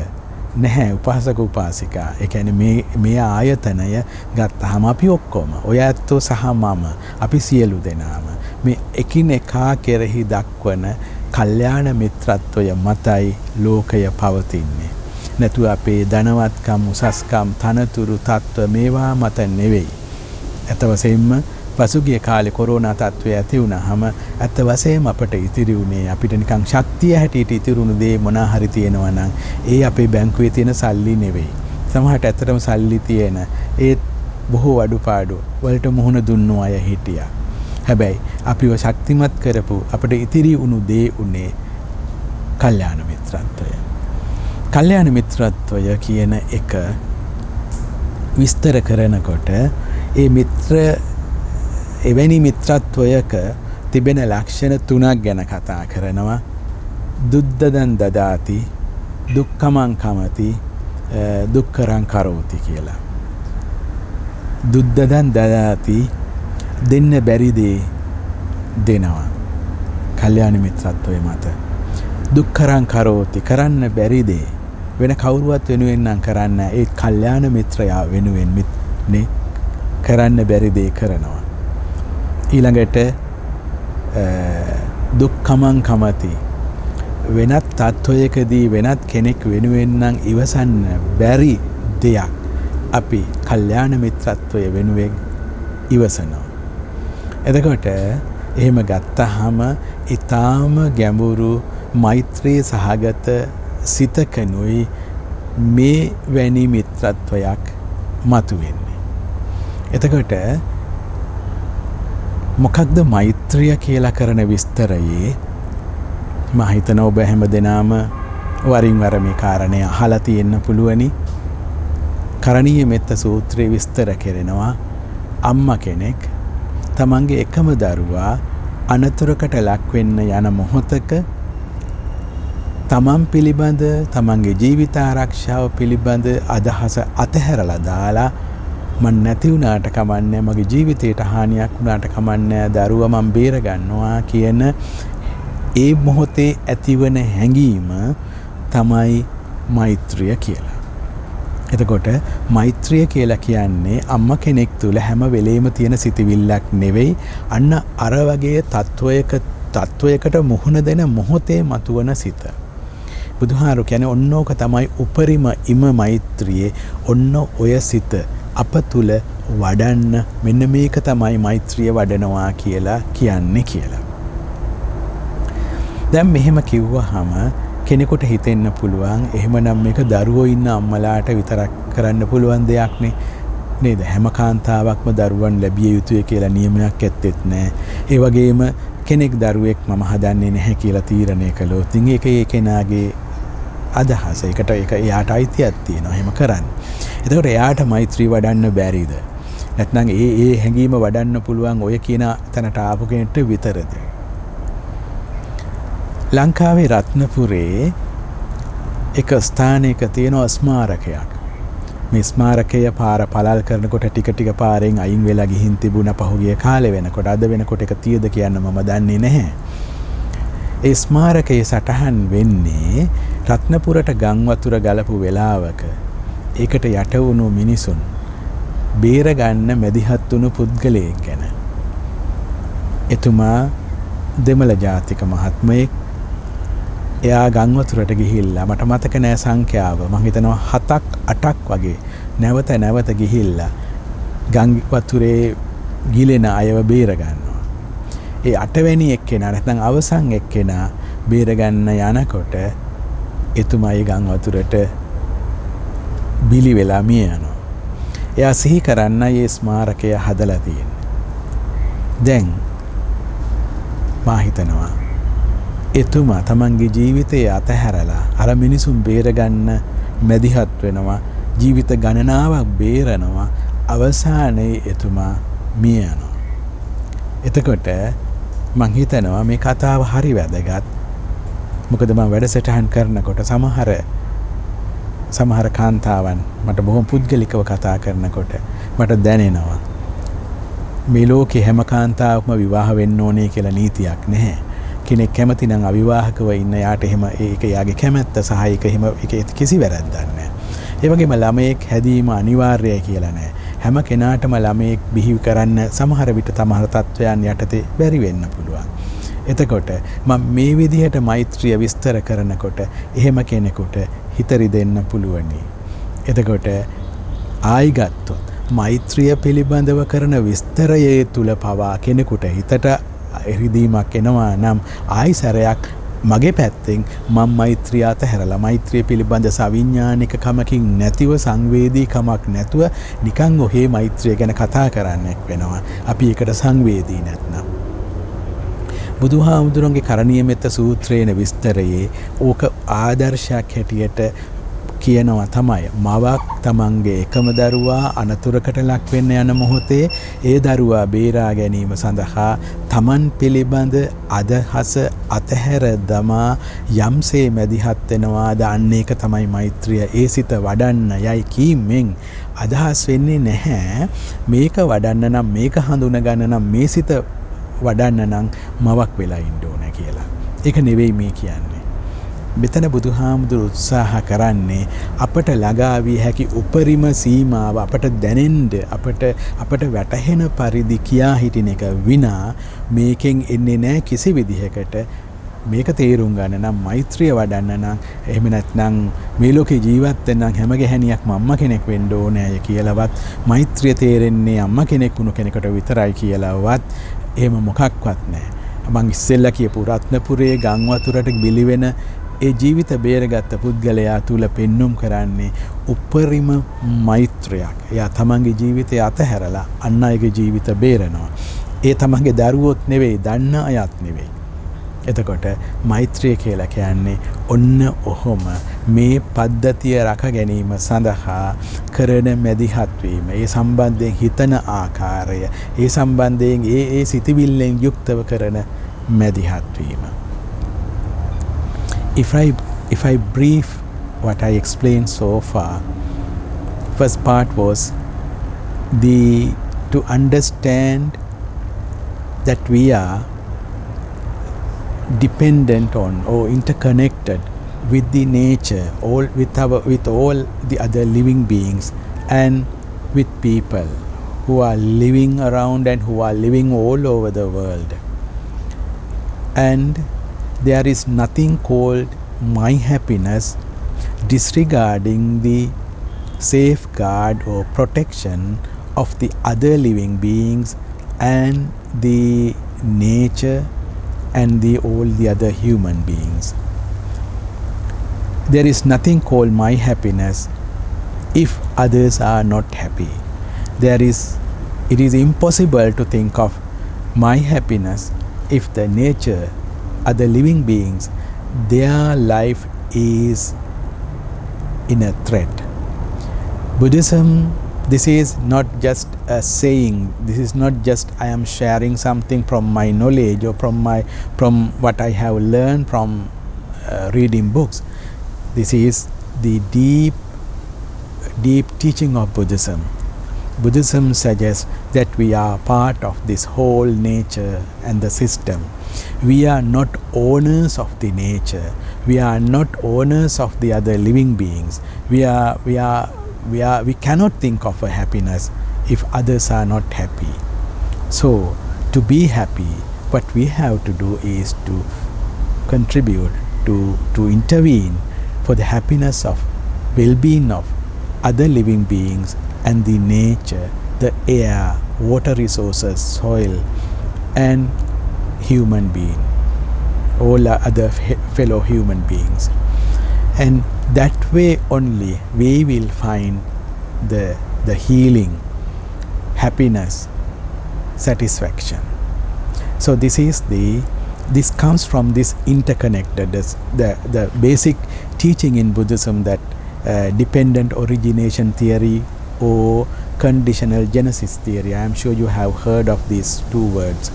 නැහැ, උපාසක උපාසිකා. ඒ කියන්නේ මේ ආයතනය ගත්තහම අපි ඔක්කොම, ඔය ඇත්තෝ සහ මම, අපි සියලු දෙනාම මේ එකිනෙකා කෙරෙහි දක්වන කල්යාණ මිත්‍රත්වය මතයි ලෝකය පවතින්නේ. නැතුව අපේ ධනවත්කම්, උසස්කම්, තනතුරු තත්ත්ව මේවා මත නෙවෙයි. ඇත්ත වශයෙන්ම පසුගිය කාලේ කොරෝනා තත්ත්වය ඇති වුණාම ඇත්ත වශයෙන්ම අපට ඉතිරි වුණේ, අපිට නිකන් ශක්තිය හැටියට ඉතිරුණු දේ මොනා හරි තියෙනවා නම් ඒ අපේ බැංකුවේ තියෙන සල්ලි නෙවෙයි. සමහරට ඇත්තටම සල්ලි තියෙන ඒත් බොහෝ අඩුපාඩු වලට මුහුණ දුන්නු අය හිටියා. හැබැයි අපිව ශක්තිමත් කරපු, අපිට ඉතිරි වුණු දේ උනේ කල්යාණ මිත්‍රත්වය. කල්යාණ මිත්‍රත්වය කියන එක විස්තර කරනකොට එවැනි මිත්‍රත්වයක තිබෙන ලක්ෂණ 3ක් ගැන කතා කරනවා. දුද්දදන් දදාති, දුක්ඛමං කමති, දුක්ඛරං කරෝති කියලා. දුද්දදන් දදාති, දෙන්න බැරි දේ දෙනවා කල්යාණ මිත්‍රත්වයේ මත. දුක්ඛරං කරෝති, කරන්න බැරි දේ වෙන කවුරුවත් වෙනුවෙන් නම් කරන්නේ ඒ කල්යාණ මිත්‍රයා වෙනුවෙන් නේ කරන්න බැරි දේ කරනවා. ඊළඟට දුක්ඛමං කමති, වෙනත් තත්වයකදී වෙනත් කෙනෙක් වෙනුවෙන් නම් ඉවසන්න බැරි දෙයක් අපි කල්යාණ මිත්‍රත්වය වෙනුවෙන් ඉවසනවා. එතකොට එහෙම ගත්තාම ඊටාම ගැඹුරු මෛත්‍රී සහගත සිතකනුයි මේ වැනි මිත්‍රත්වයක් මතුවෙන්නේ. එතකොට මොකක්ද මෛත්‍රිය කියලා කරන විස්තරයේ මම හිතන ඔබ හැම දෙනාම වරින් වර මේ කාරණේ අහලා තියෙන්න පුළුවනි. කරණීය මෙත්ත සූත්‍රයේ විස්තර කරනවා අම්මා කෙනෙක් තමන්ගේ එකම දරුවා අනතුරකට ලක් වෙන්න යන මොහොතක තමන් පිළිබඳ, තමන්ගේ ජීවිත ආරක්ෂාව පිළිබඳ අදහස අතහැරලා දාලා මන් නැති වුණාට කමන්නේ, මගේ ජීවිතයට හානියක් වුණාට කමන්නේ, දරුවා මම බේර ගන්නවා කියන ඒ මොහොතේ ඇතිවන හැඟීම තමයි මෛත්‍රිය කියලා. එතකොට මෛත්‍රිය කියලා කියන්නේ අම්මා කෙනෙක් තුල හැම වෙලේම තියෙන සිතිවිල්ලක් නෙවෙයි, අන්න අර වගේ තත්වයකට මුහුණ දෙන මොහොතේ මතුවන සිත. බුදුහාරු කියන්නේ ඔන්නෝක තමයි උපරිම ඉම මෛත්‍රියේ, ඔන්න ඔය සිත අප තුල වඩන්න, මෙන්න මේක තමයි මෛත්‍රිය වඩනවා කියලා කියන්නේ කියලා. දැන් මෙහෙම කිව්වහම කෙනෙකුට හිතෙන්න පුළුවන් එහෙමනම් මේක දරුවෝ ඉන්න අම්මලාට විතරක් කරන්න පුළුවන් දෙයක් නේ. නේද? හැම කාන්තාවක්ම දරුවන් ලැබිය යුතුය කියලා නියමයක් ඇත්තෙත් නැහැ. ඒ වගේම කෙනෙක් දරුවෙක් මම හදන්නේ නැහැ කියලා තීරණය කළොත් ඉතින් ඒක ඒ කෙනාගේ අදහස. ඒකට ඒක එයාට අයිතියක් තියෙනවා එහෙම කරන්න. එතකොට එයාට මෛත්‍රී වඩන්න බැරිද? නැත්නම් ඒ හැඟීම වඩන්න පුළුවන් ඔය කියන තැනට ආපු කෙනෙක්ට විතරද? ලංකාවේ රත්නපුරේ එක ස්ථානයක තියෙන ස්මාරකයක්. මේ ස්මාරකය පාර පළල් කරනකොට ටික ටික පාරෙන් අයින් වෙලා ගිහින් තිබුණ පහුගිය කාලේ වෙනකොට අද වෙනකොට එක තියද කියන්න මම දන්නේ නැහැ. ඒ ස්මාරකයේ සටහන් වෙන්නේ රත්නපුරට ගම් වතුර ගලපු වෙලාවක ඒකට යට වුණු මිනිසුන් බේර ගන්න මැදිහත් වුණු පුද්ගලයෙක් ගැන. එතුමා දෙමළ ජාතික මහත්මයෙක්. එයා ගම් වතුරට ගිහිල්ලා මට මතක නෑ සංඛ්‍යාව මම හිතනවා 7ක් 8ක් වගේ නැවත ගිහිල්ලා ගම් වතුරේ ගිලෙන අයව බේර ගන්නවා. ඒ 8 වෙනි එක්කෙනා නැත්නම් අවසන් එක්කෙනා බේර ගන්න යනකොට එතුමා ඒ ගම් වතුරට බිලි වෙලා මිය යනවා. එයා සිහි කරන්න මේ ස්මාරකය හදලා තියෙන්නේ. දැන් මා හිතනවා එතුමා තමන්ගේ ජීවිතය අතහැරලා අර මිනිසුන් බේරගන්න මැදිහත් වෙනවා, ජීවිත ගණනාවක් බේරනවා, අවසානයේ එතුමා මිය යනවා. එතකොට මං හිතනවා මේ කතාව හරි වැදගත්. මොකද මම වැඩසටහන් කරනකොට සමහර කාන්තාවන් මට බොහොම පුද්ගලිකව කතා කරනකොට මට දැනෙනවා මේ ලෝකේ හැම කාන්තාවක්ම විවාහ වෙන්න ඕනේ කියලා නීතියක් නැහැ. කෙනෙක් කැමති නම් අවිවාහකව ඉන්න යාට එහෙම ඒක යාගේ කැමැත්ත සහ ඒක කිසි වැරද්දක් නැහැ. ඒ වගේම ළමයෙක් හැදීම අනිවාර්යයි කියලා නැහැ. හැම කෙනාටම ළමයෙක් බිහි කරන්න සමහර විට තමහර තත්වයන් යටතේ බැරි වෙන්න පුළුවන්. එතකොට මම මේ විදිහට මෛත්‍රිය විස්තර කරනකොට එහෙම කෙනෙකුට හිත රිදෙන්න පුළුවනි. එතකොට ආයි ගත්තොත් මෛත්‍රිය පිළිබඳව කරන විස්තරයේ තුල පවා කෙනෙකුට හිතට රිදීමක් එනවා නම් ආයි සැරයක් මගේ පැත්තෙන් මම මෛත්‍රිය අතහැරලා මෛත්‍රිය පිළිබඳ සවිඥානික කමකින් නැතිව සංවේදී කමක් නැතුව නිකන් ඔහේ මෛත්‍රිය ගැන කතා කරන්නෙක් වෙනවා. අපි ඒකට සංවේදී නැත්නම් බුදුහාමුදුරන්ගේ කරණීය මෙත්ත සූත්‍රයේ විස්තරයේ ඕක ආදර්ශයක් හැටියට කියනවා තමයි. මවක් තමන්ගේ එකම දරුවා අනතුරකට ලක් වෙන්න යන මොහොතේ ඒ දරුවා බේරා ගැනීම සඳහා තමන් පිළිබඳ අදහස අතහැර දමා යම්සේ මැදිහත් වෙනවාද අන්න ඒක තමයි මෛත්‍රිය. ඒ සිත වඩන්න යයි කීමෙන් අදහස් වෙන්නේ නැහැ මේක වඩන්න නම් මේක හඳුන ගන්න නම් මේ සිත වඩන්න නම් මවක් වෙලා ඉන්න ඕන කියලා. ඒක නෙවෙයි මේ කියන්නේ. මෙතන බුදුහාමුදුරු උත්සාහ කරන්නේ අපට ළඟා විය හැකි උපරිම සීමාව අපට දැනෙන්න අපට වැටහෙන පරිදි කියා හිටින එක විනා මේකෙන් එන්නේ නැහැ කිසි විදිහකට. මේක තේරුම් ගන්න නම් මෛත්‍රිය වඩන්න නම් එහෙම නැත්නම් මේ ලෝකේ ජීවත් වෙන්න නම් හැම ගැහණියක්ම අම්මා කෙනෙක් වෙන්න ඕනේ කියලාවත් මෛත්‍රිය තේරෙන්නේ අම්මා කෙනෙක් වුණු කෙනෙකුට විතරයි කියලාවත් එහෙම මොකක්වත් නැහැ. මං ඉස්සෙල්ලා කියපු රත්නපුරේ ගම් වතුරට බිලි වෙන ඒ ජීවිත බේරගත්ත පුද්ගලයා තුල පෙන්눔 කරන්නේ උපරිම මෛත්‍රියක්. එයා තමන්ගේ ජීවිතය අතහැරලා අන් අයගේ ජීවිත බේරනවා. ඒ තමන්ගේ දරුවොත් නෙවෙයි, දන්න අයත් නෙවෙයි. එතකොට මෛත්‍රිය කියලා කියන්නේ ඔන්න ඔහොම මේ පද්ධතිය රැක ගැනීම සඳහා කරන මැදිහත් වීම. ඒ සම්බන්ධයෙන් හිතන ආකාරය, ඒ සම්බන්ධයෙන් ඒ සිතිවිල්ලෙන් යුක්තව කරන මැදිහත් වීම. If I brief what I explained so far, first part was to understand that we are dependent on or interconnected with the nature, with all the other living beings and with people who are living around and who are living all over the world. And there is nothing called my happiness disregarding the safeguard or protection of the other living beings and the nature and all the other human beings. There is nothing called my happiness if others are not happy. it is impossible to think of my happiness if the nature, other living beings, their life is in a threat. Buddhism, this is not just a saying, this is not just I am sharing something from my knowledge or from what I have learned from reading books. This is the deep teaching of Buddhism. Buddhism suggests that we are part of this whole nature and the system. We are not owners of the nature. We are not owners of the other living beings. We cannot think of a happiness if others are not happy. So, to be happy, what we have to do is to contribute, to intervene for the happiness of well-being of other living beings and the nature, the air, water resources, soil, and human being, all other fellow human beings. And that way only we will find the healing, happiness, satisfaction. So this comes from this interconnectedness, the basic teaching in Buddhism, that dependent origination theory or conditional genesis theory. I am sure you have heard of these two words.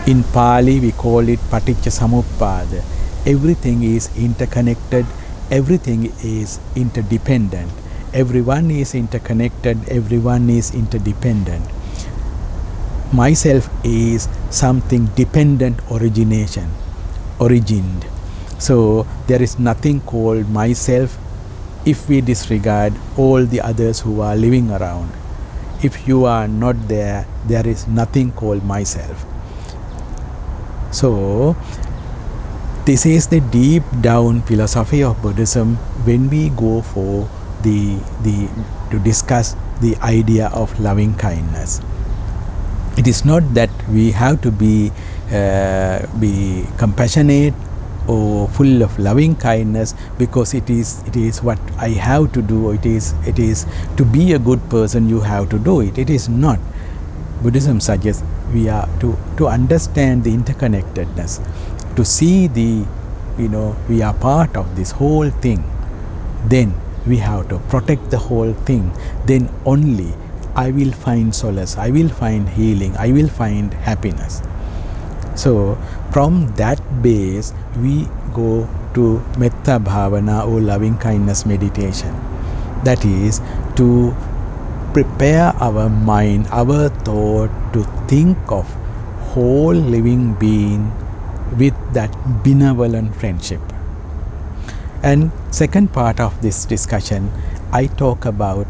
In Pali we call it Paticca Samuppada. Everything is interconnected, everything is interdependent. Everyone is interconnected, everyone is interdependent. Myself is something dependent origined. So there is nothing called myself if we disregard all the others who are living around. If you are not there, there is nothing called myself. So this is the deep down philosophy of Buddhism when we go for to discuss the idea of loving kindness. It is not that we have to be compassionate or full of loving kindness because it is what I have to do, or it is to be a good person you have to do it. It is not. Buddhism suggests we are to understand the interconnectedness, to see we are part of this whole thing. Then we have to protect the whole thing. Then only I will find solace, I will find healing, I will find happiness. So from that base we go to Metta Bhavana or loving kindness meditation. That is to prepare our mind, our thought to think of whole living being with that benevolent friendship. And second part of this discussion, I talk about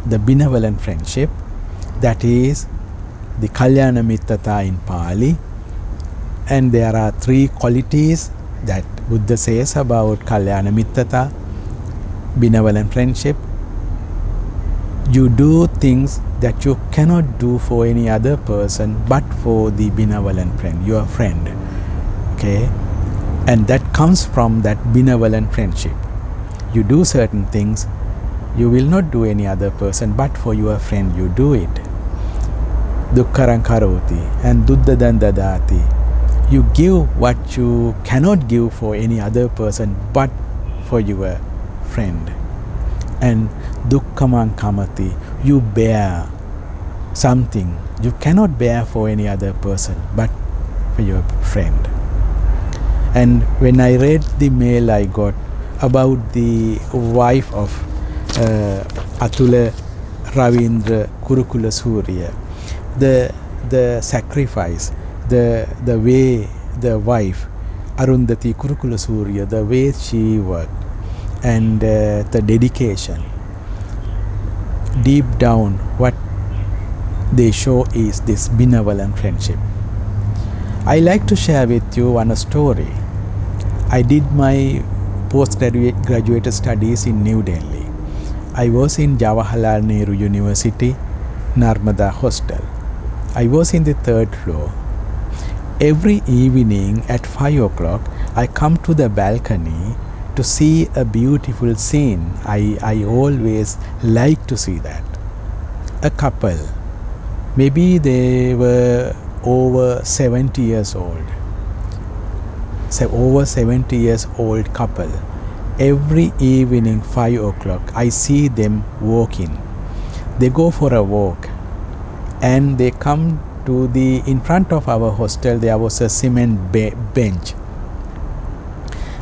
the benevolent friendship, that is the Kalyana Mittata in Pali. And there are three qualities that Buddha says about Kalyana Mittata, benevolent friendship. You do things that you cannot do for any other person but for the benevolent friend, your friend. Okay? And that comes from that benevolent friendship. You do certain things you will not do any other person but for your friend you do it. Dukkharam karoti and duddhadan dadati. You give what you cannot give for any other person but for your friend. And dukkhamam kamati. You bear something you cannot bear for any other person but for your friend. And when I read the mail I got about the wife of Atula Ravindra Kurukula Surya, the sacrifice, the way the wife Arundhati Kurukula Surya, the way she worked, and the dedication, deep down what they show is this benevolent friendship. I like to share with you one story. I did my postgraduate studies in New Delhi. I was in Jawaharlal Nehru University, Narmada Hostel. I was in the third floor. Every evening at 5 o'clock, I come to the balcony to see a beautiful scene. I always like to see that. a couple, maybe they were over 70 years old, over 70 years old couple. Every evening 5 o'clock I see them walking. They go for a walk and they come to the, in front of our hostel there was a cement bench,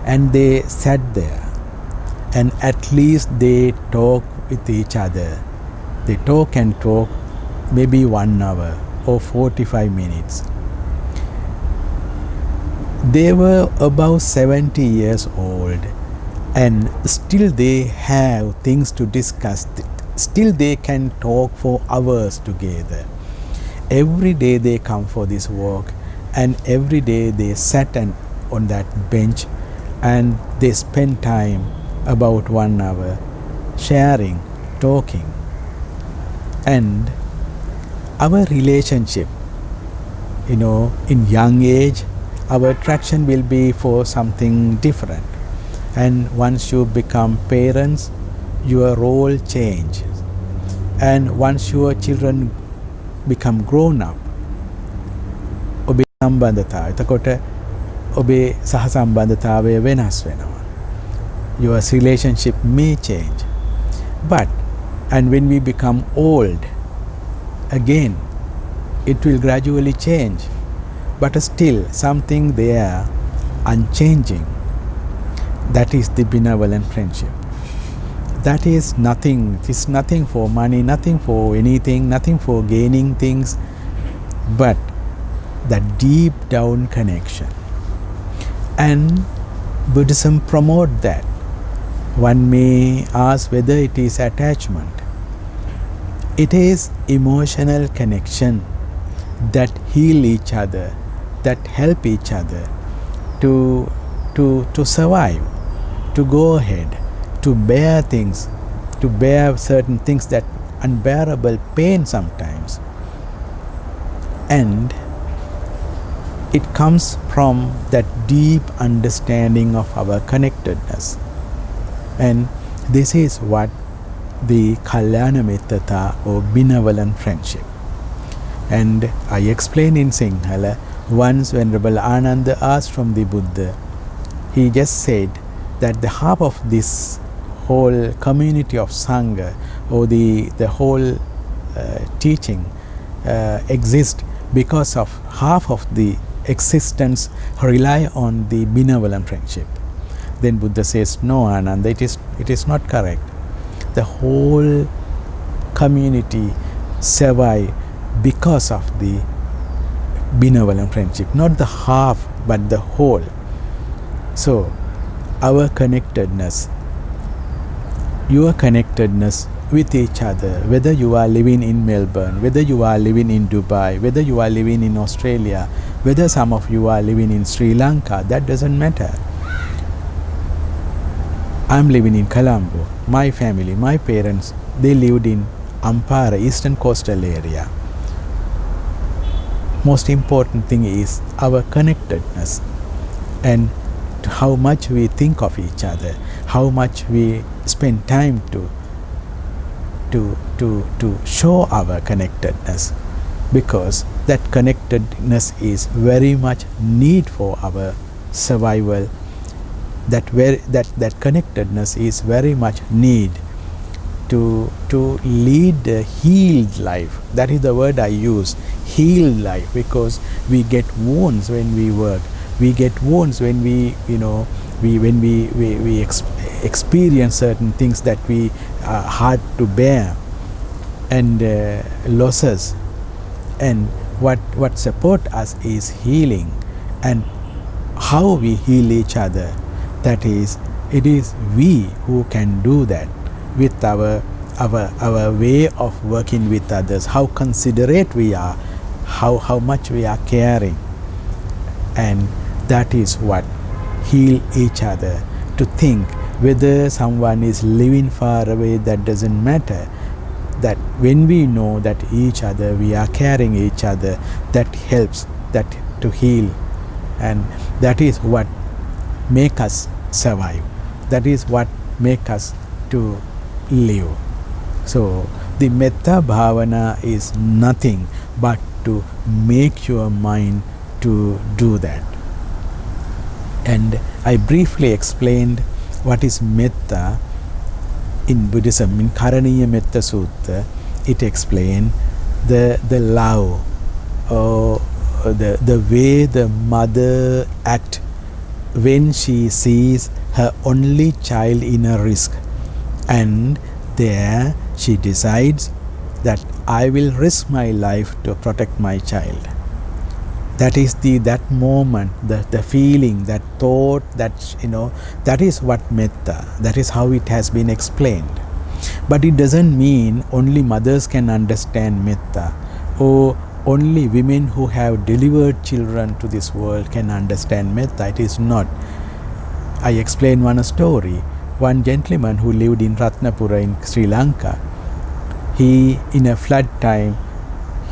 and they sat there, and at least they talk with each other. They talk and talk maybe 1 hour or 45 minutes. They were about 70 years old, and still they have things to discuss. Still they can talk for hours together. Every day they come for this walk, and every day they sat on that bench and they spend time about 1 hour sharing, talking. And our relationship, in young age, our attraction will be for something different. And once you become parents, your role changes. And once your children become grown up, ඔබේ සම්බන්ධතාවය, එතකොට ඔබේ සහසම්බන්ධතාවය වෙනස් වෙනවා. Your relationship may change. And when we become old, again, it will gradually change. But still, something there unchanging. That is the benevolent friendship. That is nothing. It is nothing for money, nothing for anything, nothing for gaining things, but that deep down connection. And Buddhism promote that. One may ask whether it is attachment. It is emotional connection that heal each other, that help each other to survive, to go ahead, to bear things, to bear certain things, that unbearable pain sometimes. And it comes from that deep understanding of our connectedness. And this is what the Kalyana Mitrata or benevolent friendship. And I explain in Sinhala, once Venerable Ananda asked from the Buddha, he just said that the half of this whole community of Sangha, or the whole teaching exists because of half of the existence rely on the benevolent friendship. Then Buddha says, no, Ananda, it is not correct. The whole community survive because of the benevolent friendship, not the half but the whole. So our connectedness, your connectedness with each other, whether you are living in Melbourne, whether you are living in Dubai, whether you are living in Australia, whether some of you are living in Sri Lanka, that doesn't matter. I'm living in Colombo. My family, my parents, they lived in Ampara, eastern coastal area. Most important thing is our connectedness, and how much we think of each other, how much we spend time to show our connectedness, because that connectedness is very much need for our survival. That connectedness is very much need to lead a healed life. That is the word I use, healed life, because we get wounds when we work. We get wounds when we experience certain things that we are hard to bear, and losses. And what support us is healing, and how we heal each other. That is, it is we who can do that with our way of working with others, how considerate we are, how much we are caring. And that is what heal each other. To think whether someone is living far away, that doesn't matter. That when we know that each other, we are caring each other, that helps that to heal. And that is what make us survive. That is what make us to live. So The metta bhavana is nothing but to make your mind to do that. And I briefly explained what is metta in Buddhism. In Karaniya Metta Sutta, it explains the love, or the way the mother acts when she sees her only child in a risk, and there she decides that I will risk my life to protect my child. That is that moment, the feeling, that thought, that is what metta, that is how it has been explained. But it doesn't mean only mothers can understand metta, or only women who have delivered children to this world can understand metta. It is not. I explain one story. One gentleman who lived in Ratnapura in Sri Lanka, he, in a flood time,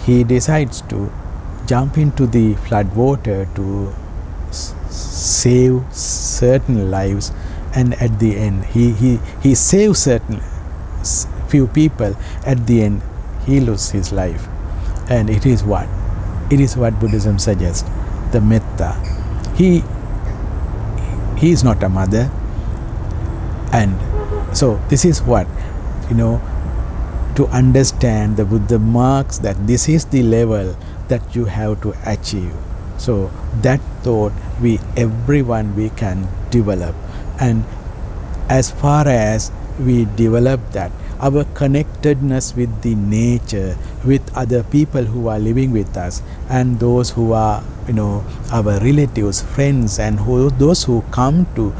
he decides to jump into the flood water to save certain lives, and at the end he saves certain few people. At the end he loses his life. And it is what Buddhism suggests, the metta. He is not a mother, and so this is what, to understand the Buddha marks that this is the level that you have to achieve. So that thought everyone we can develop, and as far as we develop that, our connectedness with the nature, with other people who are living with us, and those who are, our relatives, friends, and those who come to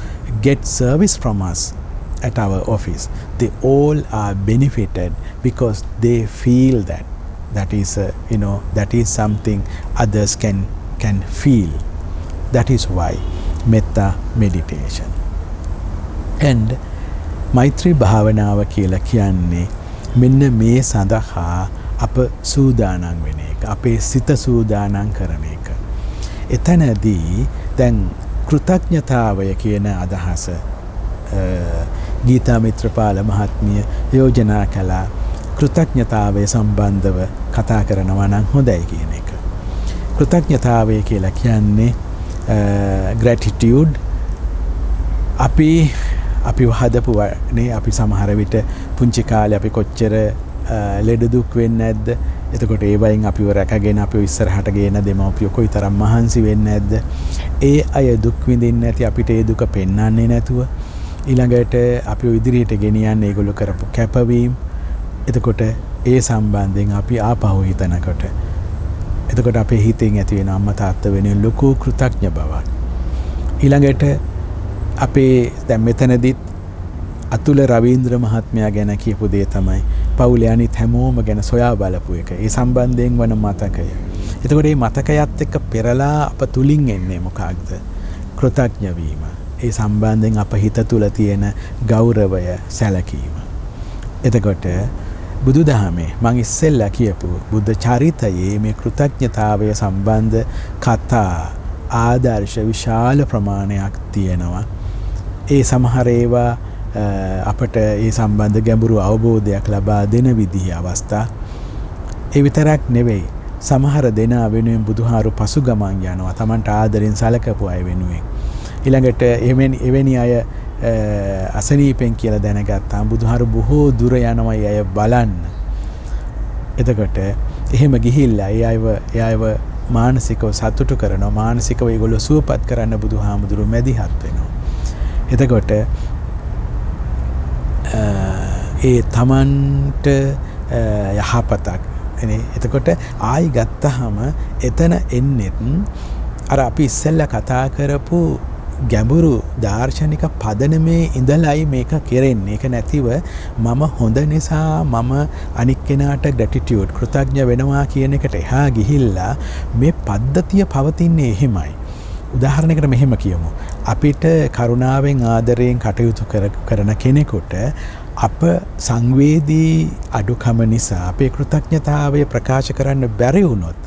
get service from us at our office, they all are benefited because they feel that is something others can feel. That is why metta meditation. And මෛත්‍රී භාවනාව කියලා කියන්නේ මෙන්න මේ සඳහා අප සූදානම් වෙන එක, අපේ සිත සූදානම් කරන එක. එතනදී දැන් කෘතඥතාවය කියන අදහස ගීතා මිත්‍රපාල මහත්මිය යෝජනා කළා. කෘතඥතාවය සම්බන්ධව කතා කරනවා නම් හොඳයි කියන එක. කෘතඥතාවය කියලා කියන්නේ gratitude. අපි හදපුවනේ, අපි සමහර විට පුංචි කාලේ අපි කොච්චර ලෙඩ දුක් වෙන්නේ නැද්ද? එතකොට ඒ වයින් අපිව රැකගෙන අපිව ඉස්සරහට ගේන දෙමව්පියෝ කොයිතරම් මහන්සි වෙන්නේ නැද්ද? ඒ අය දුක් විඳින්නේ නැති අපිට ඒ දුක පෙන්වන්නේ නැතුව ඊළඟට අපිව ඉදිරියට ගෙනියන්නේ ඒගොල්ලෝ කරපු කැපවීම. එතකොට ඒ සම්බන්ධයෙන් අපි ආපහු හිතනකොට එතකොට අපේ හිතෙන් ඇති වෙන අම්මා තාත්තා වෙනුවෙන් ලොකු කෘතඥ බවක්. ඊළඟට අපේ දැන් මෙතනදිත් අතුල රවීන්ද්‍ර මහත්මයා ගැන කියපු දේ තමයි පවුලේ අනිත් හැමෝම ගැන සොයා බලපු එක. ඒ සම්බන්ධයෙන් වන මතකය. එතකොට මේ මතකයත් එක්ක පෙරලා අප තුලින් එන්නේ මොකක්ද? කෘතඥ වීම. ඒ සම්බන්ධයෙන් අප හිත තුල තියෙන ගෞරවය, සැලකීම. එතකොට බුදුදහමේ මං ඉස්සෙල්ලා කියපු බුද්ධ චරිතයේ මේ කෘතඥතාවය සම්බන්ධ කතා, ආදර්ශ විශාල ප්‍රමාණයක් තියෙනවා. ඒ සමහර ඒවා අපට ඒ සම්බන්ධ ගැඹුරු අවබෝධයක් ලබා දෙන විදිහේ අවස්ථා. ඒ විතරක් නෙවෙයි, සමහර දෙනා වෙනුවෙන් බුදුහාරු පසුගමන් යනවා, Tamanට ආදරෙන් සැලකපු අය වෙනුවෙන්. ඊළඟට එවැනි අය අසනීපෙන් කියලා දැනගත්තාම බුදුහාරු බොහෝ දුර යනවා අය බලන්න. එතකොට එහෙම ගිහිල්ලා ඒ අයව මානසිකව සතුටු කරනවා, මානසිකව ඒගොල්ලෝ සුවපත් කරන්න බුදුහාමුදුරු මැදිහත් වෙනවා. එතකොට ඒ තමන්ට යහපතක් එනේ. එතකොට ආයි ගත්තහම එතන එන්නෙත් අර අපි ඉස්සෙල්ලා කතා කරපු ගැඹුරු දාර්ශනික පදනමේ ඉඳලයි මේක කෙරෙන්නේ. ඒක නැතිව මම හොඳ නිසා මම අනික් කෙනාට ග්‍රැටිටියුඩ්, කෘතඥ වෙනවා කියන එකට එහා ගිහිල්ලා මේ පද්ධතිය පවතින්නේ එහෙමයි. උදාහරණයකට මෙහෙම කියමු. අපිට කරුණාවෙන් ආදරයෙන් කටයුතු කරන කෙනෙකුට අප සංවේදී අඩුකම නිසා අපේ කෘතඥතාවය ප්‍රකාශ කරන්න බැරි වුණොත්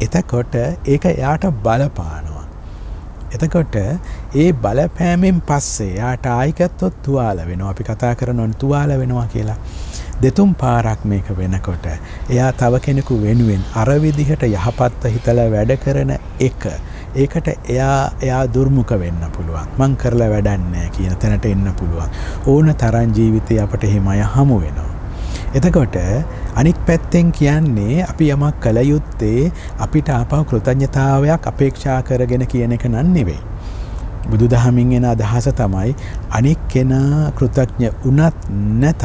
එතකොට ඒක එයාට බලපානවා. එතකොට ඒ බලපෑමෙන් පස්සේ යාට ආයිකත්වත් තුවාල වෙනවා. අපි කතා කරනවනේ තුවාල වෙනවා කියලා. දෙතුන් පාරක් මේක වෙනකොට එයා තව කෙනෙකු වෙනුවෙන් අර විදිහට යහපත්ව හිතලා වැඩ කරන එක ඒකට එයා දුර්මුඛ වෙන්න පුළුවන්. මං කරලා වැඩක් නැහැ කියන තැනට එන්න පුළුවන්. ඕන තරම් ජීවිතේ අපට එහෙම අය හමු වෙනවා. එතකොට අනික් පැත්තෙන් කියන්නේ අපි යමක් කළ යුත්තේ අපිට ආපහු කෘතඥතාවයක් අපේක්ෂා කරගෙන කියන එක නන් නෙවෙයි. බුදුදහමින් එන අදහස තමයි අනික් කෙනා කෘතඥ වුණත් නැතත්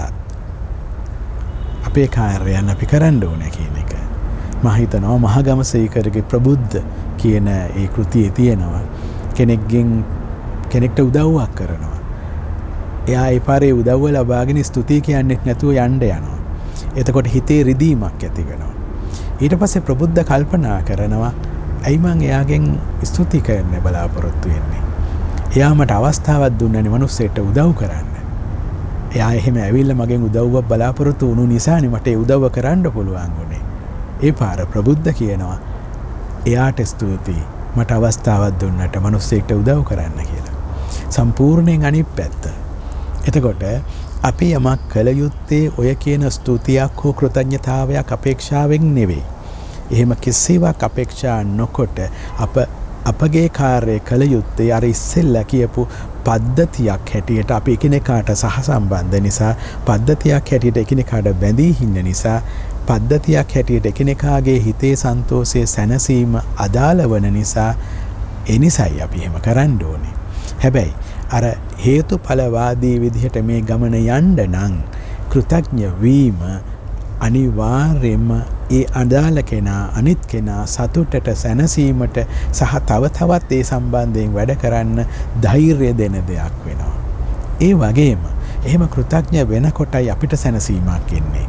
අපේ කාර්යයන් අපි කරන්න ඕනේ කියන එක. මම හිතනවා මහගම සීකරගේ ප්‍රබුද්ධ කියන ඒ කෘතියේ තියෙනවා කෙනෙක්ට උදව්වක් කරනවා. එයා ඒ පාරේ උදව්ව ලබාගෙන ස්තුතියි කියන්නේ නැතුව යන්න යනවා. එතකොට හිතේ රිදීමක් ඇති වෙනවා. ඊට පස්සේ ප්‍රබුද්ධ කල්පනා කරනවා ඇයි මං එයාගෙන් ස්තුති කරන්න බලාපොරොත්තු වෙන්නේ. එයා මට අවස්ථාවක් දුන්නනේ මිනිස්සෙට උදව් කරන්න. එයා එහෙම ඇවිල්ලා මගෙන් උදව්වක් බලාපොරොත්තු වුණු නිසානේ මට ඒ උදව්ව කරන්න පුළුවන් වුණේ. ඒ පාර ප්‍රබුද්ධ කියනවා එයාට ස්තුතියි මට අවස්ථාවක් දුන්නට මිනිස්සෙට උදව් කරන්න කියලා. සම්පූර්ණයෙන් අනිත් පැත්ත. එතකොට අපි යමක් කළ යුත්තේ ඔය කියන ස්තුතියක් හෝ කෘතඥතාවයක් අපේක්ෂාවෙන් නෙවෙයි. එහෙම කිසිවක් අපේක්ෂා නොකොට අපගේ කාර්යය කළ යුත්තේ අර ඉස්සෙල්ලා කියපු පද්ධතියක් හැටියට අපි එකිනෙකාට සහසම්බන්ධ නිසා පද්ධතියක් හැටියට එකිනෙකාට බැඳී ඉන්න නිසා පද්ධතියක් හැටියට එකිනෙකාගේ හිතේ සන්තෝෂයේ සැනසීම අදාළ වන නිසා එනිසයි අපි එහෙම කරන්න ඕනේ. හැබැයි අර හේතුඵලවාදී විදිහට මේ ගමන යන්න නම් කෘතඥ වීම අනිවාර්යයෙන්ම ඒ අදාළ කෙනා අනිත් කෙනා සතුටට සැනසීමට සහ තව තවත් ඒ සම්බන්ධයෙන් වැඩ කරන්න ධෛර්යය දෙන දෙයක් වෙනවා. ඒ වගේම එහෙම කෘතඥ වෙනකොටයි අපිට සැනසීමක් එන්නේ.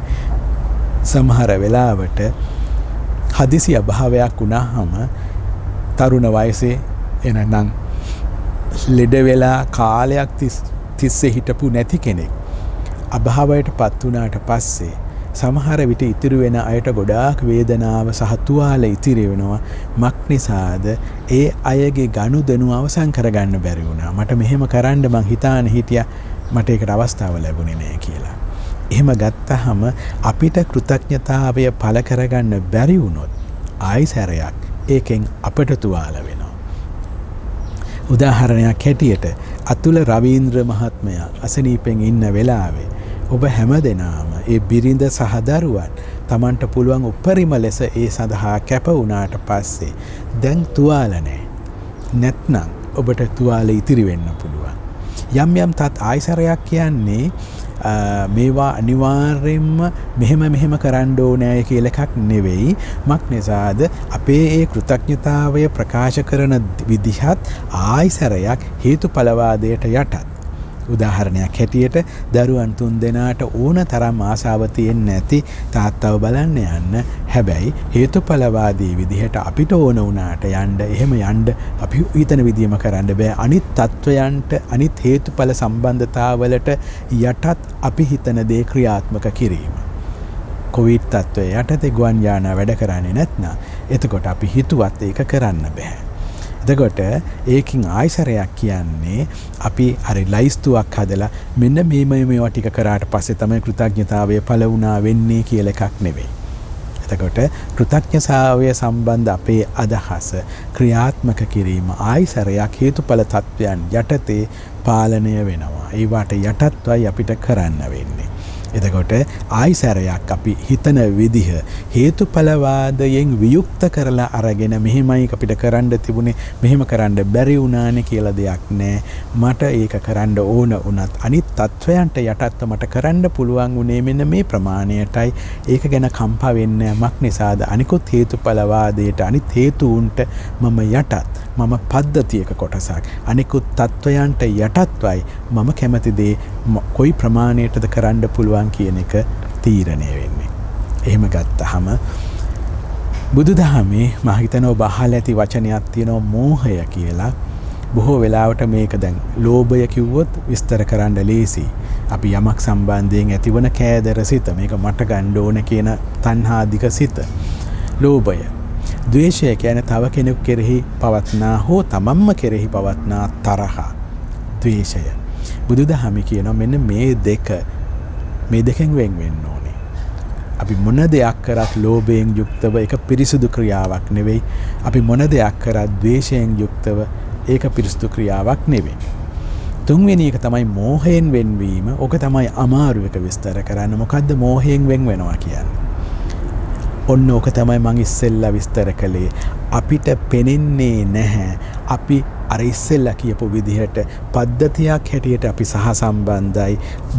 සමහර වෙලාවට හදිසි අභාවයක් වුණාම තරුණ වයසේ එනනම් ලෙඩ වෙලා කාලයක් තිස්සේ හිටපු නැති කෙනෙක් අභාවයට පත් වුණාට පස්සේ සමහර විට ඉතිරි වෙන අයට ගොඩාක් වේදනාව සහ තුවාල ඉතිරි වෙනවා. මක් නිසාද ඒ අයගේ ගනුදෙනු අවසන් කරගන්න බැරි වුණා. මට මෙහෙම කරන්න මං හිතාන හිටියා මට ඒකට අවස්ථාව ලැබුණේ නැහැ කියලා. එහෙම ගත්තහම අපිට කෘතඥතාවය පළ කරගන්න බැරි වුණොත් ආයිසරයක් ඒකෙන් අපට තුවාල වෙනවා. උදාහරණයක් හැටියට අතුල රවීන්ද්‍ර මහත්මයා අසනීපෙන් ඉන්න වෙලාවේ ඔබ හැමදෙනාම ඒ බිරිඳ සහ දරුවන් Tamanට පුළුවන් උපරිම ලෙස ඒ සඳහා කැප වුණාට පස්සේ දැන් තුවාල නැහැ. නැත්නම් ඔබට තුවාල ඉතිරි වෙන්න පුළුවන්. යම් තත් ආයිසරයක් කියන්නේ මේවා අනිවාර්යෙන්ම මෙහෙම කරන්න ඕනේ කියලා එකක් නෙවෙයි. මක් නිසාද අපේ ඒ කෘතඥතාවය ප්‍රකාශ කරන විදිහත් ආයිසරයක් හේතුඵලවාදයට යටත්. උදාහරණයක් හැටියට දරුවන් 3 දෙනාට ඕන තරම් ආසාව තියෙන්නේ නැති තාත්තව බලන්න යන්න. හැබැයි හේතුඵලවාදී විදිහට අපිට ඕන වුණාට එහෙම යන්න අපි හිතන විදිහම කරන්න බෑ. අනිත් තත්වයන්ට අනිත් හේතුඵල සම්බන්ධතාවලට යටත් අපි හිතන දේ ක්‍රියාත්මක කිරීම. කොවිඩ් තත්වය යටතේ ගුවන් යානා වැඩ කරන්නේ නැත්නම් එතකොට අපි හිතුවත් ඒක කරන්න බෑ. එතකොට ඒකින් ආයිසරයක් කියන්නේ අපි හරි ලයිස්තුවක් හදලා මෙන්න මේවා ටික කරාට පස්සේ තමයි කෘතඥතාවය පළ වුණා වෙන්නේ කියලා එකක් නෙවෙයි. එතකොට කෘතඥතාවය සම්බන්ධ අපේ අදහස ක්‍රියාත්මක කිරීම ආයිසරයක් හේතුඵල තත්වයන් යටතේ පාලනය වෙනවා. ඒවට යටත්වයි අපිට කරන්න වෙන්නේ. එතකොට ආයිසරයක් අපි හිතන විදිහ හේතුඵලවාදයෙන් වියුක්ත කරලා අරගෙන මෙහෙමයි අපිට කරන්න තිබුණේ මෙහෙම කරන්න බැරි වුණානේ කියලා දෙයක් නැහැ. මට ඒක කරන්න ඕන වුණත් අනිත් තත්වයන්ට යටත්ව මට කරන්න පුළුවන් උනේ මෙන්න මේ ප්‍රමාණයටයි. ඒක ගැන කම්පා වෙන්නේ මක් නිසාද අනිකුත් හේතුඵලවාදයට අනිත් හේතුන්ට මම යටත් මම පද්ධතියක කොටසක් අනිකුත් තත්වයන්ට යටත්වයි මම කැමති දේ කොයි ප්‍රමාණයටද කරන්න පුළුවන් කියන එක තීරණය වෙන්නේ. එහෙම ගත්තහම බුදුදහමේ මම හිතනවා ඔබ අහලා ඇති වචනයක් තියෙනවා මෝහය කියලා. බොහෝ වෙලාවට මේක දැන් ලෝභය කිව්වොත් විස්තර කරන්න ලේසි. අපි යමක් සම්බන්ධයෙන් ඇතිවන කෑදර සිත මේක මට ගන්න ඕන කියන තණ්හාදික සිත. ලෝභය. ද්වේෂය කියන්නේ තව කෙනෙකු කෙරෙහි පවත්නා හෝ තමන්ම කෙරෙහි පවත්නා තරහ. ද්වේෂය. බුදුදහම කියනවා මෙන්න මේ දෙක මේ දෙකෙන් වෙන් වෙන්න ඕනේ. අපි මොන දෙයක් කරත් ලෝභයෙන් යුක්තව ඒක පිරිසුදු ක්‍රියාවක් නෙවෙයි. අපි මොන දෙයක් කරත් ද්වේෂයෙන් යුක්තව ඒක පිරිසුදු ක්‍රියාවක් නෙවෙයි. තුන්වෙනි එක තමයි මෝහයෙන් වෙන්වීම. ඕක තමයි අමාරු එක විස්තර කරන්න. මොකද්ද මෝහයෙන් වෙන් වෙනවා කියන්නේ? ඔන්න ඕක තමයි මං ඉස්සෙල්ලා විස්තර කළේ. අපිට පෙනෙන්නේ නැහැ අපි අර ඉස්සෙල්ලා කියපු විදිහට පද්ධතියක් හැටියට අපි සහසම්බන්ධයි.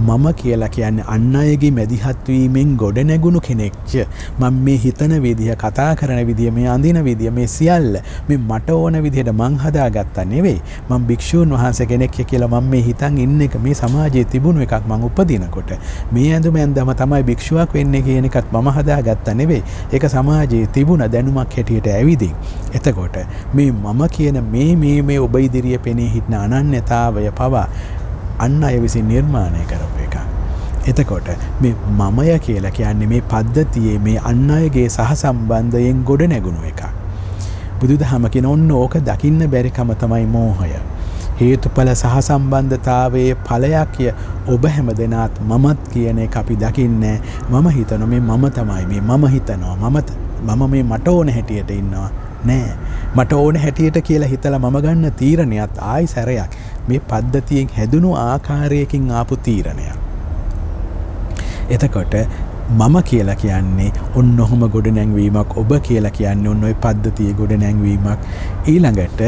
මම කියලා කියන්නේ අන් අයගේ මැදිහත් වීමෙන් ගොඩ නැගුණු කෙනෙක්ද? මම මේ හිතන විදිහ, කතා කරන විදිහ, මේ අඳින විදිහ, මේ සියල්ල මේ මට ඕන විදිහට මං හදාගත්තා නෙවෙයි. මම භික්ෂුන් වහන්සේ කෙනෙක් කියලා මම මේ හිතන් ඉන්න එක මේ සමාජයේ තිබුණු එකක්. මං උපදිනකොට මේ ඇඳුම ඇඳම තමයි භික්ෂුවක් වෙන්නේ කියන එකත් මම හදාගත්තා නෙවෙයි. ඒක සමාජයේ තිබුණ දැනුමක් හැටියට ඇවිදින්. එතකොට මේ මම කියන මේ ඔබ ඉදිරියේ පෙනී හිටන අනන්‍යතාවය පවා අන් අය විසින් නිර්මාණය කරපු එකක්. එතකොට මේ මමය කියලා කියන්නේ මේ පද්ධතියේ මේ අන් අයගේ සහසම්බන්ධයෙන් ගොඩ නැගුණු එකක්. බුදුදහම කියන ඔන්න ඕක දකින්න බැරිකම තමයි මෝහය. හේතුඵල සහසම්බන්ධතාවයේ ඵලයක් ඔබ හැමදෙනාත් මමත් කියන එක අපි දකින්නේ. මම හිතනවා මේ මම තමයි මේ මම හිතනවා මම මේ මට ඕන හැටියට ඉන්නවා නෑ. මට ඕන හැටියට කියලා හිතලා මම ගන්න තීරණයත් ආයි සැරයක් මේ පද්ධතියෙන් හැදුණු ආකාරයකින් ආපු තීරණයක්. එතකොට මම කියලා කියන්නේ ඔන්න ඔහොම ගොඩ නැංවීමක්. ඔබ කියලා කියන්නේ ඔන්න ඔය පද්ධතියේ ගොඩ නැංවීමක්. ඊළඟට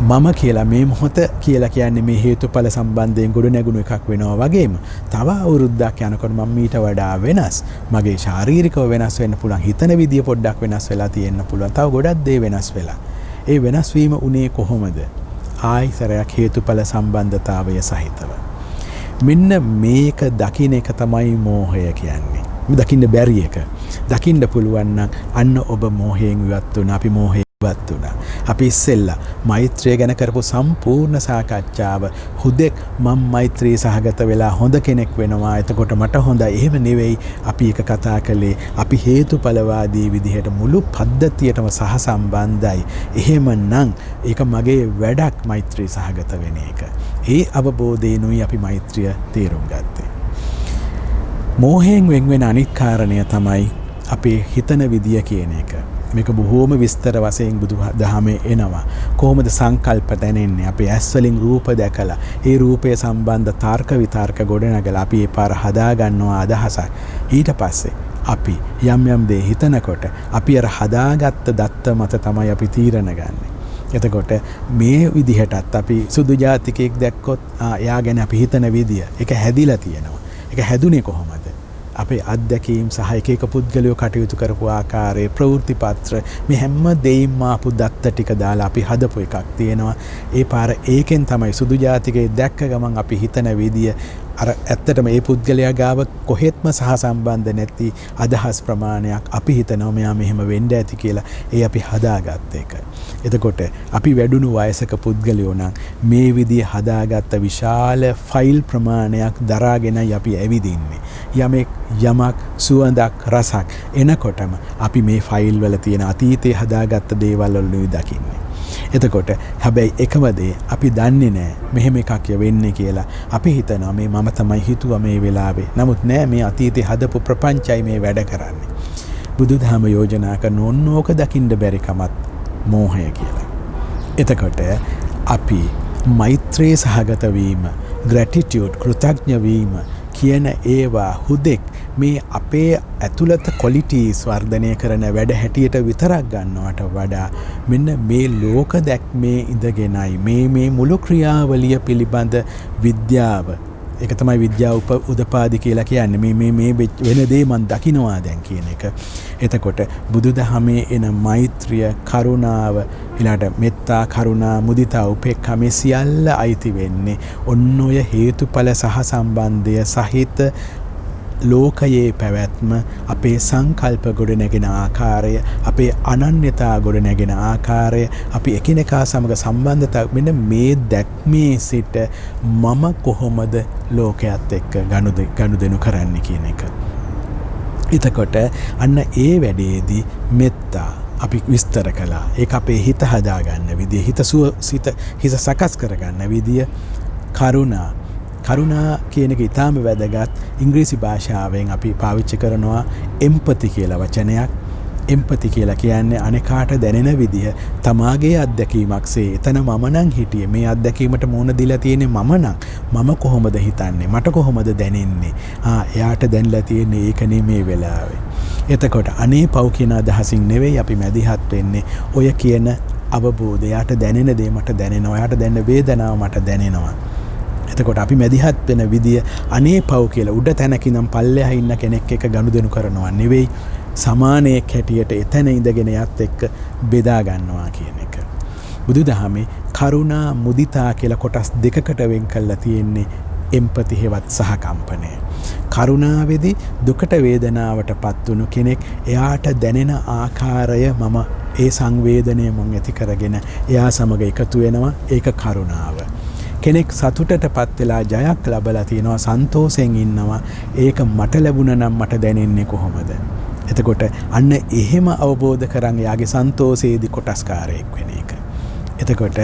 මම කියලා මේ මොහොත කියලා කියන්නේ මේ හේතුඵල සම්බන්ධයෙන් ගොඩ නැගුණු එකක් වෙනවා වගේම තව අවුරුද්දක් යනකොට මම ඊට වඩා වෙනස්. මගේ ශාරීරිකව වෙනස් වෙන්න පුළුවන්. හිතන විදිය පොඩ්ඩක් වෙනස් වෙලා තියෙන්න පුළුවන්. තව ගොඩක් දේ වෙනස් වෙලා. ඒ වෙනස් වීම උනේ කොහොමද? ආයිසරයක් හේතුඵල සම්බන්ධතාවය සහිතව. මෙන්න මේක දකින්න එක තමයි මෝහය කියන්නේ. මේ දකින්න බැරි එක. දකින්න පුළුවන් නම් අන්න ඔබ මෝහයෙන් ඉවත් වුණා. අපි මෝහයෙන් ඉවත් වුණා. අපි ඉස්සෙල්ලා මෛත්‍රිය ගැන කරපු සම්පූර්ණ සාකච්ඡාව හුදෙක් මම මෛත්‍රී සහගත වෙලා හොඳ කෙනෙක් වෙනවා. එතකොට මට හොඳයි. එහෙම නෙවෙයි අපි එක කතා කළේ. අපි හේතුඵලවාදී විදිහට මුළු පද්ධතියටම සහසම්බන්ධයි. එහෙමනම් ඒක මගේ වැඩක් මෛත්‍රී සහගත වෙන එක. ඒ අවබෝධයෙන්ුයි අපි මෛත්‍රිය තේරුම් ගත්තේ. මෝහයෙන් වෙන් වෙන අනිත් කාරණය තමයි අපේ හිතන විදිය කියන එක. මේක බොහෝම විස්තර වශයෙන් බුදුදහමේ එනවා. කොහොමද සංකල්ප දැනෙන්නේ? අපේ ඇස් වලින් රූප දැකලා ඒ රූපය සම්බන්ධ තර්ක විතර්ක ගොඩනගලා අපි ඒ පාර හදා ගන්නවා අදහසක්. ඊට පස්සේ අපි යම් දේ හිතනකොට අපි අර හදාගත්ත දත්ත මත තමයි අපි තීරණ ගන්නෙ. එතකොට මේ විදිහටත් අපි සුදු ජාතිකයෙක් දැක්කොත් එයා ගැන අපි හිතන විදිය ඒක හැදිලා තියෙනවා. ඒක හැදුනේ කොහොමද? අපේ අත්දැකීම් සහ එක පුද්ගලයෝ කටයුතු කරපු ආකාරයේ ප්‍රවෘත්ති පත්‍ර මේ හැම දෙයින්ම ආපු දත්ත ටික දාලා අපි හදපු එකක් තියෙනවා. ඒ පාර ඒකෙන් තමයි සුදු ජාතිකයේ දැක්ක ගමන් අපි හිතන විදිය අර ඇත්තටම මේ පුද්ගලයා ගාව කොහෙත්ම සහ සම්බන්ධ නැති අදහස් ප්‍රමාණයක් අපි හිතනවා මෙයා මෙහෙම වෙන්න ඇති කියලා. ඒ අපි හදාගත්ත එක. එතකොට අපි වැඩුණු වයසක පුද්ගලයෝ නම් මේ විදිය හදාගත්ත විශාල ෆයිල් ප්‍රමාණයක් දරාගෙනයි අපි ඇවිදින්නේ. යමක් සුවඳක් රසක් එනකොටම අපි මේ ෆයිල් වල තියෙන අතීතයේ හදාගත්ත දේවල් වලුයි දකින්නේ. එතකොට හැබැයි එකම දේ අපි දන්නේ නැහැ මෙහෙම එකක් වෙන්නේ කියලා. අපි හිතනවා මේ මම තමයි හිතුවා මේ වෙලාවේ. නමුත් නෑ මේ අතීතයේ හදපු ප්‍රපංචයි මේ වැඩ කරන්නේ. බුදුදහම යෝජනා කරන ඕනෝක දකින්න බැරි කමත් මෝහය කියලා. එතකොට අපි මෛත්‍රී සහගත වීම, ග්‍රැටිටියුඩ් කෘතඥ වීම කියන ඒවා හුදෙක් මේ අපේ ඇතුළත ක්වොලිටිස් වර්ධනය කරන වැඩ හැටියට විතරක් ගන්නවට වඩා මෙන්න මේ ලෝක දැක්මේ ඉඳගෙනයි මේ මුළු ක්‍රියාවලිය පිළිබඳ විද්‍යාව. ඒක තමයි විද්‍යාව උදපාදි කියලා කියන්නේ. මේ වෙන දේ මන් දකින්නවා දැන් කියන එක. එතකොට බුදුදහමේ එන මෛත්‍රිය, කරුණාව, ඊළඟට මෙත්තා, කරුණා, මුදිතා, උපේක්ඛා මේ සියල්ල අයිති වෙන්නේ ඔන්න ඔය හේතුඵල සහ සම්බන්ධය සහිත ලෝකයේ පැවැත්ම, අපේ සංකල්ප ගොඩනැගෙන ආකාරය, අපේ අනන්‍යතා ගොඩනැගෙන ආකාරය, අපි එකිනෙකා සමග සම්බන්ධතාව මෙන්න මේ දැක්මේ සිට මම කොහොමද ලෝකයේත් එක්ක ගනුදෙනු කරන්නේ කියන එක. එතකොට අන්න ඒ වැඩේදී මෙත්තා අපි විස්තර කළා. ඒක අපේ හිත හදාගන්න විදිය, හිත සකස් කරගන්න විදිය, කරුණා කරුණා කියන එක ඊටාම වැදගත්. ඉංග්‍රීසි භාෂාවෙන් අපි පාවිච්චි කරනවා එම්පති කියලා වචනයක්. එම්පති කියලා කියන්නේ අනෙකාට දැනෙන විදිහ තමාගේ අත්දැකීමක්සේ. එතන මම නම් හිටියේ මේ අත්දැකීමට මුහුණ දීලා තියෙන්නේ මම නම් මම කොහොමද හිතන්නේ මට කොහොමද දැනෙන්නේ එයාට දැනලා තියෙන්නේ ඒකනේ මේ වෙලාවේ. එතකොට අනේ පව් කියන අදහසින් නෙවෙයි අපි මැදිහත් වෙන්නේ. ඔය කියන අවබෝධය යාට දැනෙන දේ මට දැනෙනවා. යාට දැනෙන වේදනාව මට දැනෙනවා. එතකොට අපි මැදිහත් වෙන විදිය අනේ පව් කියලා උඩ තැනක ඉඳන් පල්ලෙහා ඉන්න කෙනෙක් එක්ක ගනුදෙනු කරනවා නෙවෙයි. සමානයෙක් හැටියට එතන ඉඳගෙන යත් එක්ක බෙදා ගන්නවා කියන එක. බුදුදහමේ කරුණා මුදිතා කියලා කොටස් දෙකකට වෙන් කරලා තියෙන්නේ එම්පති හෙවත් සහකම්පනය. කරුණාවේදී දුකට වේදනාවටපත් වුණු කෙනෙක් එයාට දැනෙන ආකාරය මම ඒ සංවේදනය මම ඇති කරගෙන එයා සමග එකතු වෙනවා. ඒක කරුණාව. කෙනෙක් සතුටටපත් වෙලා ජයක් ලබලා තිනවා සන්තෝෂෙන් ඉන්නවා. ඒක මට ලැබුණා නම් මට දැනෙන්නේ කොහොමද? එතකොට අන්න එහෙම අවබෝධ කරන් යාගේ සන්තෝෂයේදී කොටස්කාරයෙක් වෙන එක. එතකොට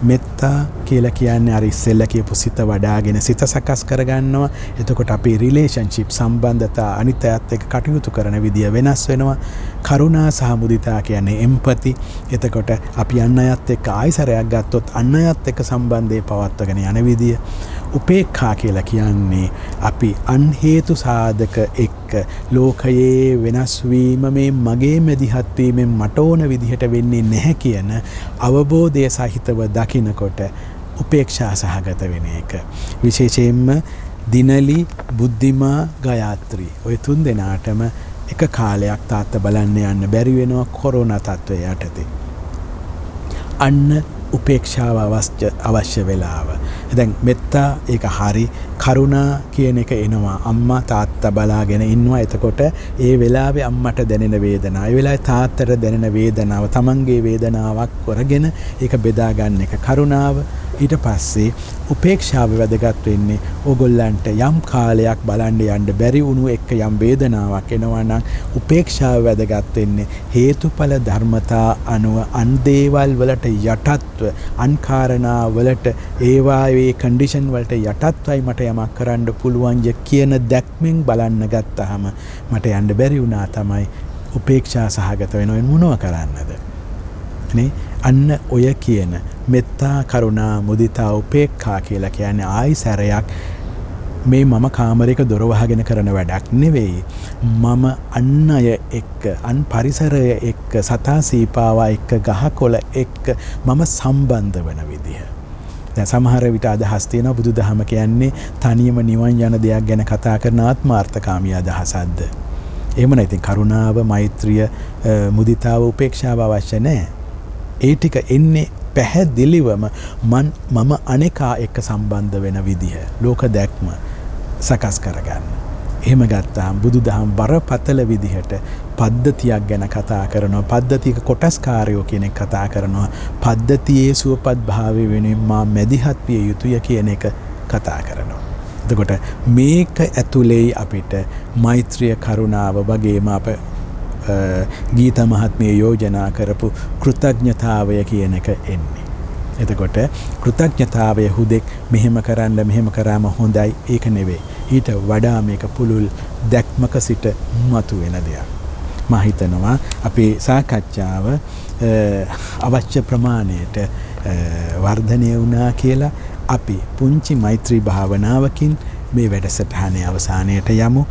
මෙත්තා කියලා කියන්නේ අර ඉස්සෙල්ලා කියපු සිත වඩාගෙන සිත සකස් කරගන්නවා. එතකොට අපේ රිලේෂන්ෂිප් සම්බන්ධතා අනිත් අයත් එක්ක කටයුතු කරන විදිය වෙනස් වෙනවා. කරුණා සහ මුදිතා කියන්නේ එම්පති. එතකොට අපි අන් අයත් එක්ක ආයිසරයක් ගත්තොත් අන් අයත් එක්ක සම්බන්ධය පවත්වාගෙන යන විදිය. උපේක්ඛා කියලා කියන්නේ අපි අන් හේතු සාධක එක්ක ලෝකයේ වෙනස් වීම මේ මගේ මැදිහත් වීමෙන් මට ඕන විදිහට වෙන්නේ නැහැ කියන අවබෝධය සහිතව දකිනකොට උපේක්ෂා සහගත වෙන එක. විශේෂයෙන්ම දිනලි බුද්ධිමා ගයාත්‍රි ඔය තුන් දෙනාටම එක කාලයක් තාත්තා බලන්න යන්න බැරි වෙනවා කොරෝනා තත්ත්වය යටතේ. අන්න උපේක්ෂාව අවශ්‍ය වෙලාව. දැන් මෙත්තා ඒක හරි. කරුණා කියන එක එනවා. අම්මා තාත්තා බලාගෙන ඉන්නවා. එතකොට ඒ වෙලාවේ අම්මට දැනෙන වේදනාව, ඒ වෙලාවේ තාත්තට දැනෙන වේදනාව, තමන්ගේ වේදනාවක් කරගෙන ඒක බෙදා ගන්න එක කරුණාව. ඊට පස්සේ උපේක්ෂාව වැදගත් වෙන්නේ ඕගොල්ලන්ට යම් කාලයක් බලන්න යන්න බැරි වුණු එක යම් වේදනාවක් එනවා නම් උපේක්ෂාව වැදගත් වෙන්නේ හේතුඵල ධර්මතා අනුව අන් දේවල් වලට යටත්ව අන් කාරණා වලට ඒවායේ කන්ඩිෂන් වලට යටත්වයි මට යමක් කරන්න පුළුවන් කියන දැක්මෙන් බලන්න ගත්තාම මට යන්න බැරි වුණා තමයි උපේක්ෂා සහගත වෙනවෙන් මොනව කරන්නද නේ. අන්න ඔය කියන මෙත්තා කරුණා මුදිතා උපේක්ඛා කියලා කියන්නේ ආයිසරයක් මේ මම කාමරයක දොර වහගෙන කරන වැඩක් නෙවෙයි. මම අන් අය එක්ක අන් පරිසරය එක්ක සතා සීපාවා එක්ක ගහකොළ එක්ක මම සම්බන්ධ වෙන විදිහ. දැන් සමහර විට අදහස් තියෙනවා බුදුදහම කියන්නේ තනියම නිවන් යන දෙයක් ගැන කතා කරන ආත්මාර්ථකාමී අදහසක්ද? එහෙම නැත්නම් කරුණාව, මෛත්‍රිය, මුදිතාව, උපේක්ෂාව අවශ්‍ය නැහැ. ඒ ටික එන්නේ පැහැදිලිවම මම අනේකා එක්ක සම්බන්ධ වෙන විදිහ ලෝක දැක්ම සකස් කරගන්න. එහෙම ගත්තාම බුදුදහම බරපතල විදිහට පද්ධතියක් ගැන කතා කරනවා. පද්ධතියක කොටස්කාරයෝ කෙනෙක් කතා කරනවා. පද්ධතියේ සුවපත් භාවය වෙනුවෙන් මා මැදිහත් විය යුතුය කියන එක කතා කරනවා. එතකොට මේක ඇතුලේ අපිට මෛත්‍රිය, කරුණාව වගේම අප ගීත මහත්මිය යෝජනා කරපු කෘතඥතාවය කියන එක එන්නේ. එතකොට කෘතඥතාවය හුදෙක් මෙහෙම කරන්න මෙහෙම කරාම හොඳයි ඒක නෙවෙයි. ඊට වඩා මේක පුළුල් දැක්මක සිට මතුවෙන දෙයක්. මම හිතනවා අපේ සාකච්ඡාව අවශ්‍ය ප්‍රමාණයට වර්ධනය වුණා කියලා අපි පුංචි මෛත්‍රී භාවනාවකින් මේ වැඩසටහනේ අවසානයට යමු.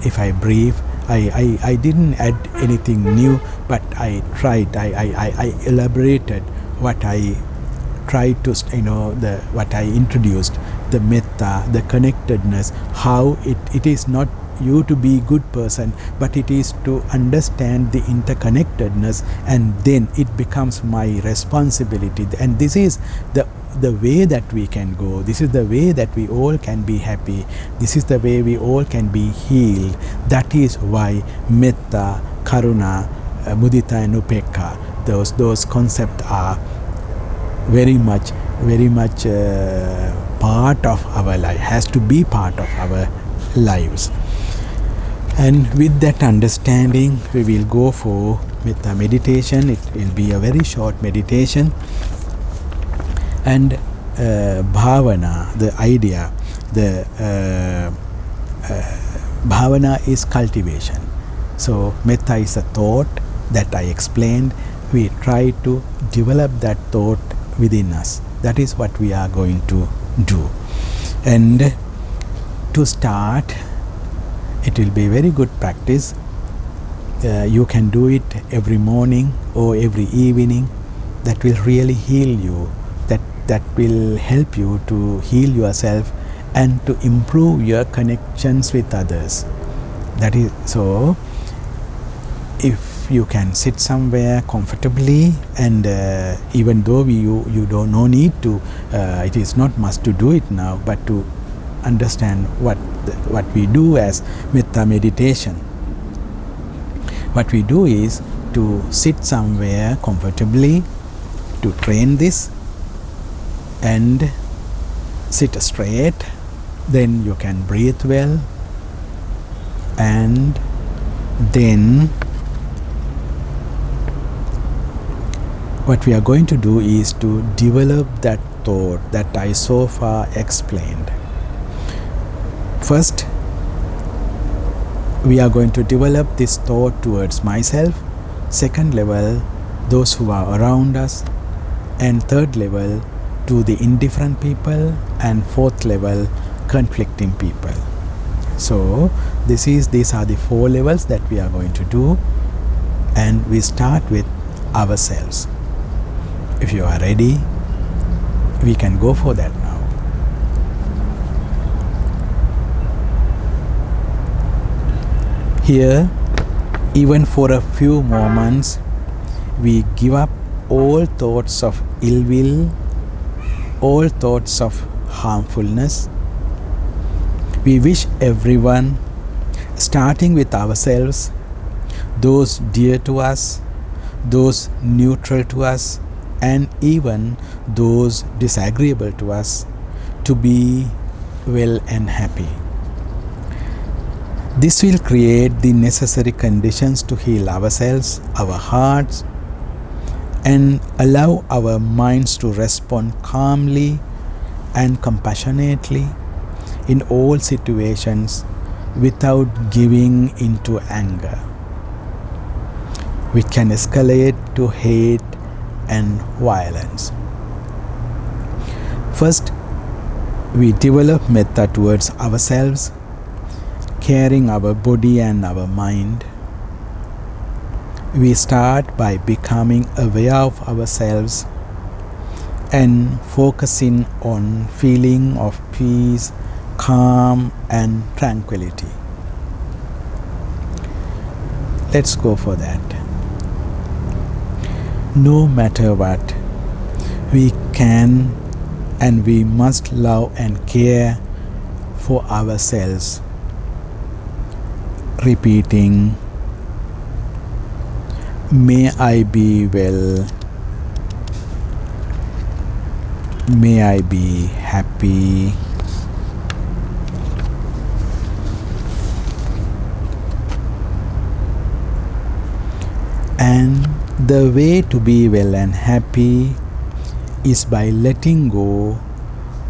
If I brief I didn't add anything new, but I tried. I elaborated what I tried to, what I introduced, the metta, the connectedness, how it is not you to be good person, but it is to understand the interconnectedness, and then it becomes my responsibility. And this is the way that we can go. This is the way that we all can be happy. This is the way we all can be healed. That is why metta, karuna, mudita and upekha, those concepts are very much part of our life, has to be part of our lives. And with that understanding, we will go for metta meditation. It will be a very short meditation. And bhavana, the idea the bhavana is cultivation. So metta is a thought that I explained. We try to develop that thought within us. That is what we are going to do. And to start, it will be very good practice. You can do it every morning or every evening. That will really heal you. That will help you to heal yourself and to improve your connections with others. That is so. If you can sit somewhere comfortably, and even though you don't no need to, it is not must to do it now, but to understand what we do as metta meditation. What we do is to sit somewhere comfortably, to train this, and sit straight. Then you can breathe well, and then what we are going to do is to develop that thought that I so far explained. First, we are going to develop this thought towards myself. Second level, those who are around us. And third level, to the indifferent people. And fourth level, conflicting people. So these are the 4 levels that we are going to do. And we start with ourselves. If you are ready, we can go for that now. Here, even for a few moments, we give up all thoughts of ill will, all thoughts of harmfulness. We wish everyone, starting with ourselves, those dear to us, those neutral to us, and even those disagreeable to us, to be well and happy. This will create the necessary conditions to heal ourselves, our hearts, and allow our minds to respond calmly and compassionately in all situations without giving into anger, which can escalate to hate and violence. First, we develop metta towards ourselves, caring our body and our mind. We start by becoming aware of ourselves and focusing on feeling of peace, calm and tranquility. Let's go for that. No matter what, we can and we must love and care for ourselves. Repeating, may I be well, may I be happy, and the way to be well and happy is by letting go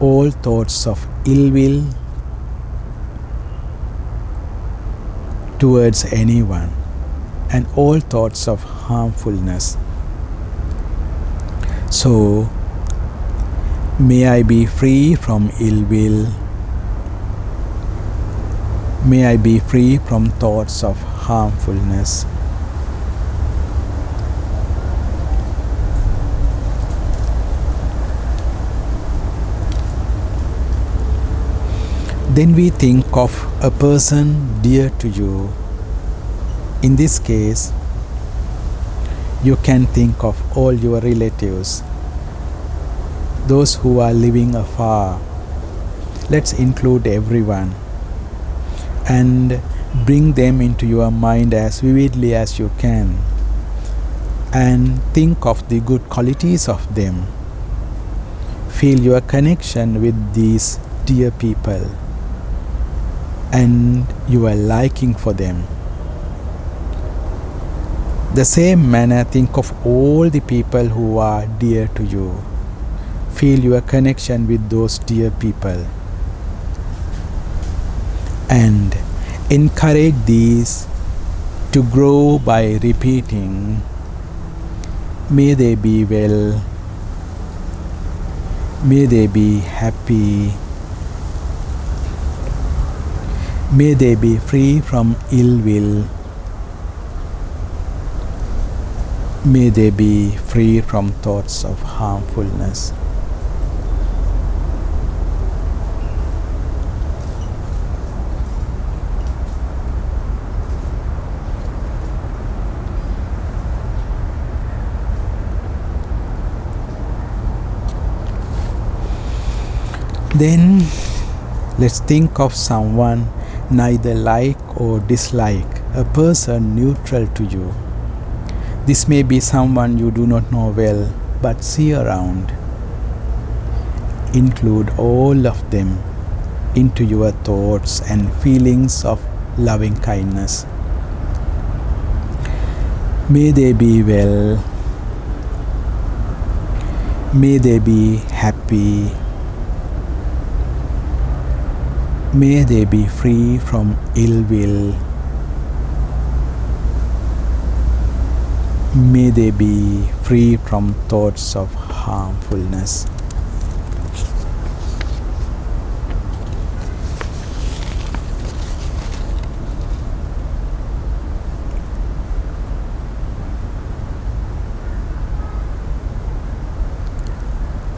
all thoughts of ill will towards anyone and all thoughts of harmfulness. So, may I be free from ill will, may I be free from thoughts of harmfulness. Then we think of a person dear to you. In this case, you can think of all your relatives, those who are living afar. Let's include everyone and bring them into your mind as vividly as you can, and think of the good qualities of them. Feel your connection with these dear people and your liking for them. The same manner, think of all the people who are dear to you. Feel your connection with those dear people. and encourage these to grow by repeating, may they be well, may they be happy, may they be free from ill will, may they be free from thoughts of harmfulness. Then let's think of someone neither like or dislike, a person neutral to you. This may be someone you do not know well but see around. Include all of them into your thoughts and feelings of loving kindness. May they be well, may they be happy, may they be free from ill will, may they be free from thoughts of harmfulness.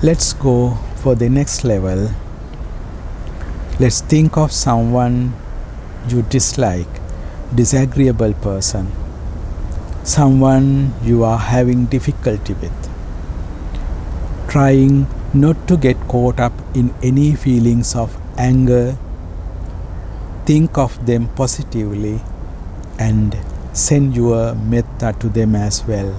Let's go for the next level. Let's think of someone you dislike, disagreeable person, someone you are having difficulty with. Trying not to get caught up in any feelings of anger, think of them positively and send your metta to them as well.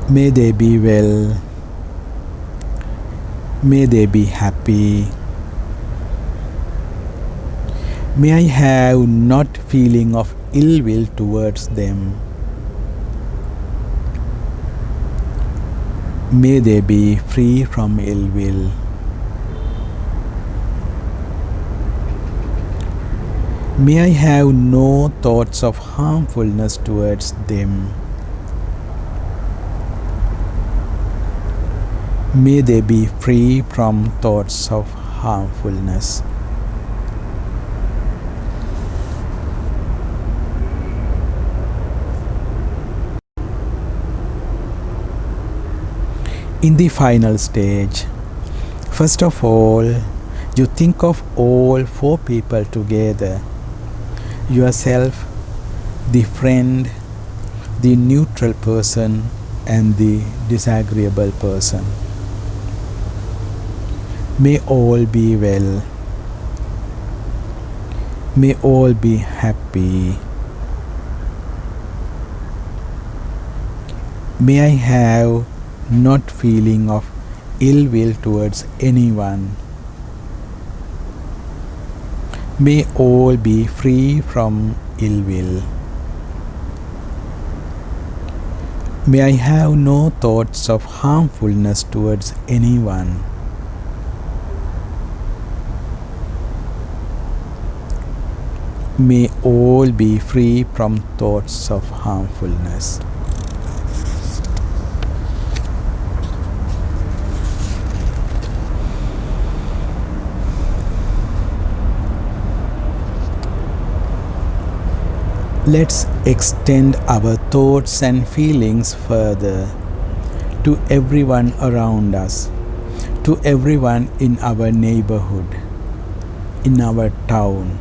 May they be well, may they be happy, may I have not feeling of ill will towards them, may they be free from ill will, may I have no thoughts of harmfulness towards them, may they be free from thoughts of harmfulness. In the final stage, first of all, you think of all 4 people together: yourself, the friend, the neutral person, and the disagreeable person. May all be well. May all be happy. May I have not feeling of ill will towards anyone. May all be free from ill will. May I have no thoughts of harmfulness towards anyone. May all be free from thoughts of harmfulness. Let's extend our thoughts and feelings further to everyone around us, to everyone in our neighborhood, in our town,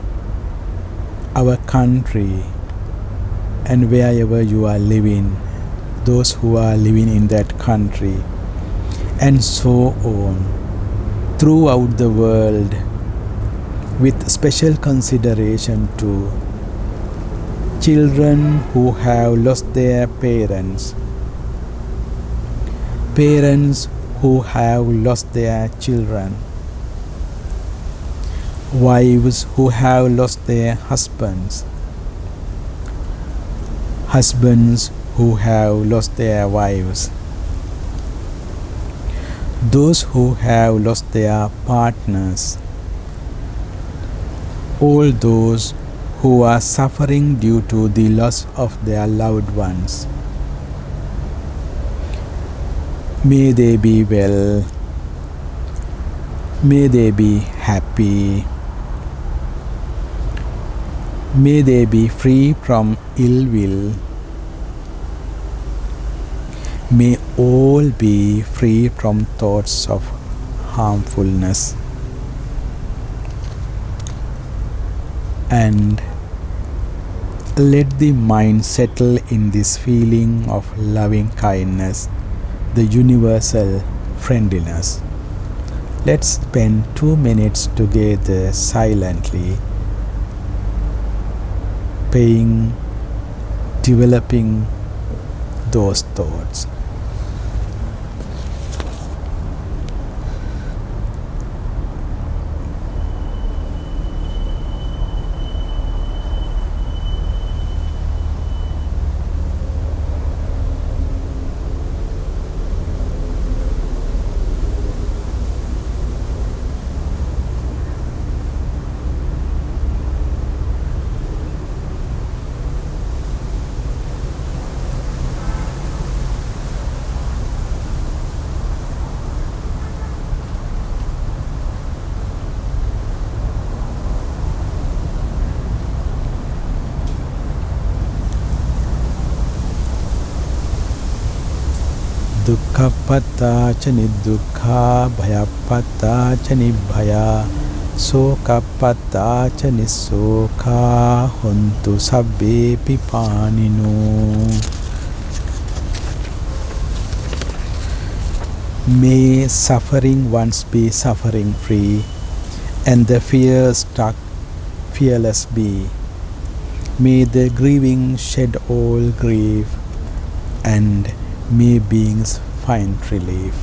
our country, and wherever you are living, those who are living in that country, and so on, throughout the world, with special consideration to children who have lost their parents, parents who have lost their children, wives who have lost their husbands, husbands who have lost their wives, those who have lost their partners, all those who are suffering due to the loss of their loved ones. May they be well. May they be happy. May they be free from ill will. May all be free from thoughts of harmfulness. And let the mind settle in this feeling of loving kindness, the universal friendliness. Let's spend 2 minutes together silently, developing those thoughts. Dukkhappatā ca nidukkha, bhayappatā ca nibbhaya, sokappatā ca nissokha, hontu sabbe pipanino. May suffering once be suffering free, and the fear struck fearless be. May the grieving shed all grief, and may beings find relief.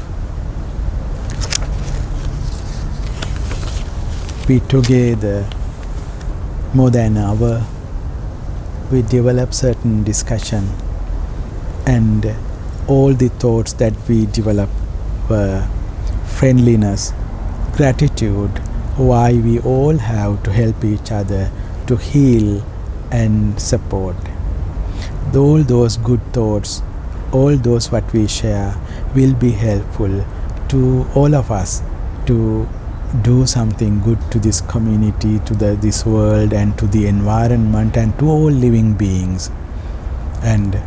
We together, more than an hour, we develop certain discussion, and all the thoughts that we develop were friendliness, gratitude, why we all have to help each other to heal and support. All those good thoughts, all those what we share will be helpful to all of us to do something good to this community, to this world, and to the environment, and to all living beings. And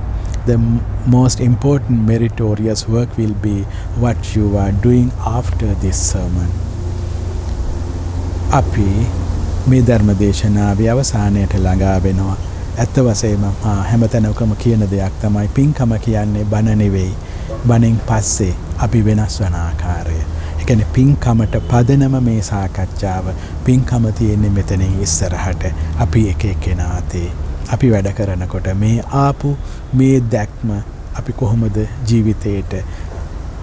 the most important meritorious work will be what you are doing after this sermon. අපි මේ ධර්ම දේශනාවේ අවසානයට ළඟා වෙනවා. ඇත්ත වශයෙන්ම හැමතැනකම කියන දෙයක් තමයි පින්කම කියන්නේ බණ නෙවෙයි. බණෙන් පස්සේ අපි වෙනස් වන ආකාරය. ඒ කියන්නේ පින්කමට පදනම මේ සාකච්ඡාව. පින්කම තියෙන්නේ මෙතනින් ඉස්සරහට. අපි එක එක්කෙනා අතේ. අපි වැඩ කරනකොට මේ ආපු මේ දැක්ම අපි කොහොමද ජීවිතේට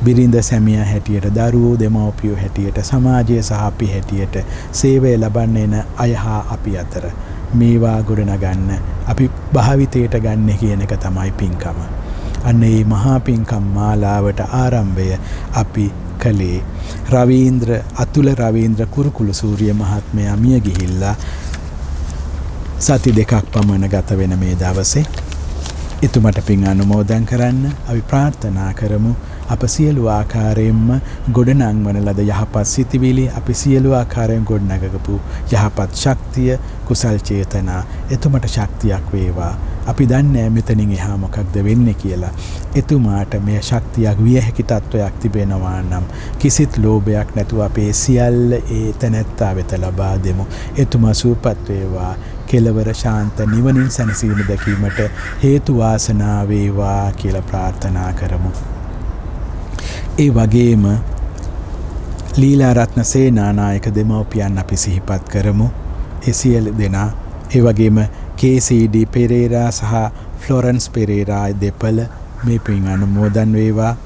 බිරිඳ සැමියා හැටියට, දරුවෝ දෙමව්පියෝ හැටියට, සමාජය සහ අපි හැටියට සේවය ලබන්න එන අය හා අපි අතර මේවා ගොඩනගන්න අපි භාවිතයට ගන්න කියන එක තමයි පින්කම. අන්න ඒ මහා පින්කම් මාලාවට ආරම්භය අපි කළේ. අතුල රවීන්ද්‍ර කුරුකුළු සූරිය මහත්මයා මිය ගිහිල්ලා සති දෙකක් පමණ ගත වෙන මේ දවසේ එතුමට පින් අනුමෝදන් කරන්න අපි ප්‍රාර්ථනා කරමු. අප සියලු ආකාරයෙන්ම ගොඩනංවන ලද යහපත් සිතිවිලි, අපි සියලු ආකාරයෙන් ගොඩනගපු යහපත් ශක්තිය, කුසල් චේතනා එතුමට ශක්තියක් වේවා. අපි දන්නේ මෙතනින් එහා මොකක්ද වෙන්නේ කියලා. එතුමාට මේ ශක්තියක් විය හැකි තත්වයක් තිබෙනවා නම් කිසිත් ලෝභයක් නැතුව අපේ සියල්ල ඒ තැනැත්තා වෙත ලබා දෙමු. එතුමා සුවපත් වේවා. කෙලවර ශාන්ත නිවනින් සැනසීම දැකීමට හේතු වාසනා වේවා කියලා ප්‍රාර්ථනා කරමු. ඒ වගේම ලීලාරත්න සේනානායක දෙමව්පියන් අපි සිහිපත් කරමු. ඒ සියලු දෙනා, ඒ වගේම KCD පෙරේරා සහ ෆ්ලොරන්ස් පෙරේරා දෙපළ මේ පින් අනුමෝදන් වේවා.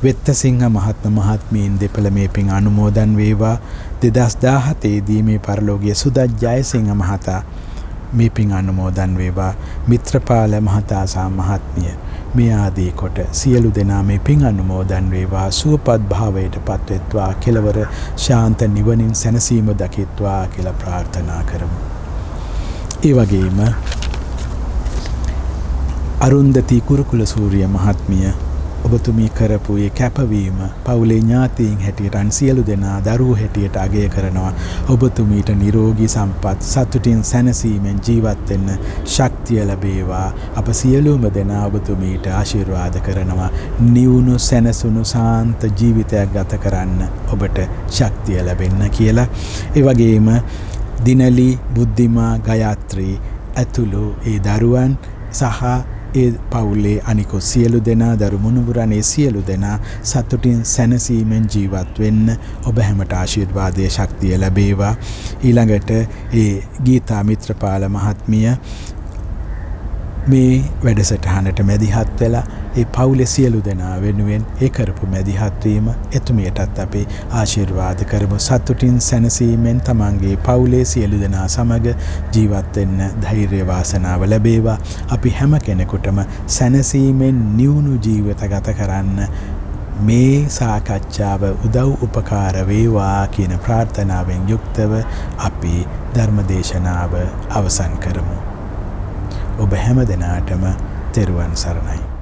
වෙත්තසිංහ මහත්මීන් දෙපළ මේ පින් අනුමෝදන් වේවා. 2017 දී මේ පරලෝකීය සුදත් ජයසිංහ මහතා මේ පින් අනුමෝදන් වේවා. මිත්‍රපාල මහතා සහ මහත්මිය මේ ආදී කොට සියලු දෙනා මේ පින් අනුමෝදන් වේවා. සුවපත් භාවයට පත්වෙත්වා, කෙලවර ශාන්ත නිවනින් සැනසීම දකිත්වා කියලා ප්‍රාර්ථනා කරමු. ඒ වගේම අරුන්දති කුරුකුල සූරිය මහත්මිය ඔබතුමී කරපු ඒ කැපවීම පවුලේ ඥාතීන් හැටියට සියලු දෙනා දරුවෝ හැටියට අගය කරනවා. ඔබතුමීට නිරෝගී සම්පත් සතුටින් සැනසීමෙන් ජීවත් වෙන්න ශක්තිය ලැබේවා. අප සියලුම දෙනා ඔබතුමීට ආශිර්වාද කරනවා. නිවුණු සැනසුණු සාන්ත ජීවිතයක් ගත කරන්න ඔබට ශක්තිය ලැබෙන්න කියලා. ඒ වගේම දිනලි බුද්ධිමා ගයාත්‍රී ඇතුළු ඒ දරුවන් සහ ඒ පවුලේ අනිකු සියලු දෙනා දරු මුණුබුරනේ සියලු දෙනා සතුටින් සැනසීමෙන් ජීවත් වෙන්න ඔබ හැමට ආශිර්වාදයේ ශක්තිය ලැබේවා. ඊළඟට ඒ ගීතා මිත්‍රපාල මහත්මිය මේ වැඩසටහනට මැදිහත් වෙලා ඒ පවුලේ සියලු දෙනා වෙනුවෙන් ඒ කරපු මැදිහත් වීම එතුමියටත් අපි ආශිර්වාද කරමු. සතුටින් සැනසීමෙන් තමන්ගේ පවුලේ සියලු දෙනා සමග ජීවත් වෙන්න ධෛර්ය වාසනාව ලැබේවා. අපි හැම කෙනෙකුටම සැනසීමෙන් නිවුණු ජීවිත ගත කරන්න මේ සාකච්ඡාව උදව් උපකාර වේවා කියන ප්‍රාර්ථනාවෙන් යුක්තව අපි ධර්මදේශනාව අවසන් කරමු. ඔබ හැම දෙනාටම තෙරුවන් සරණයි.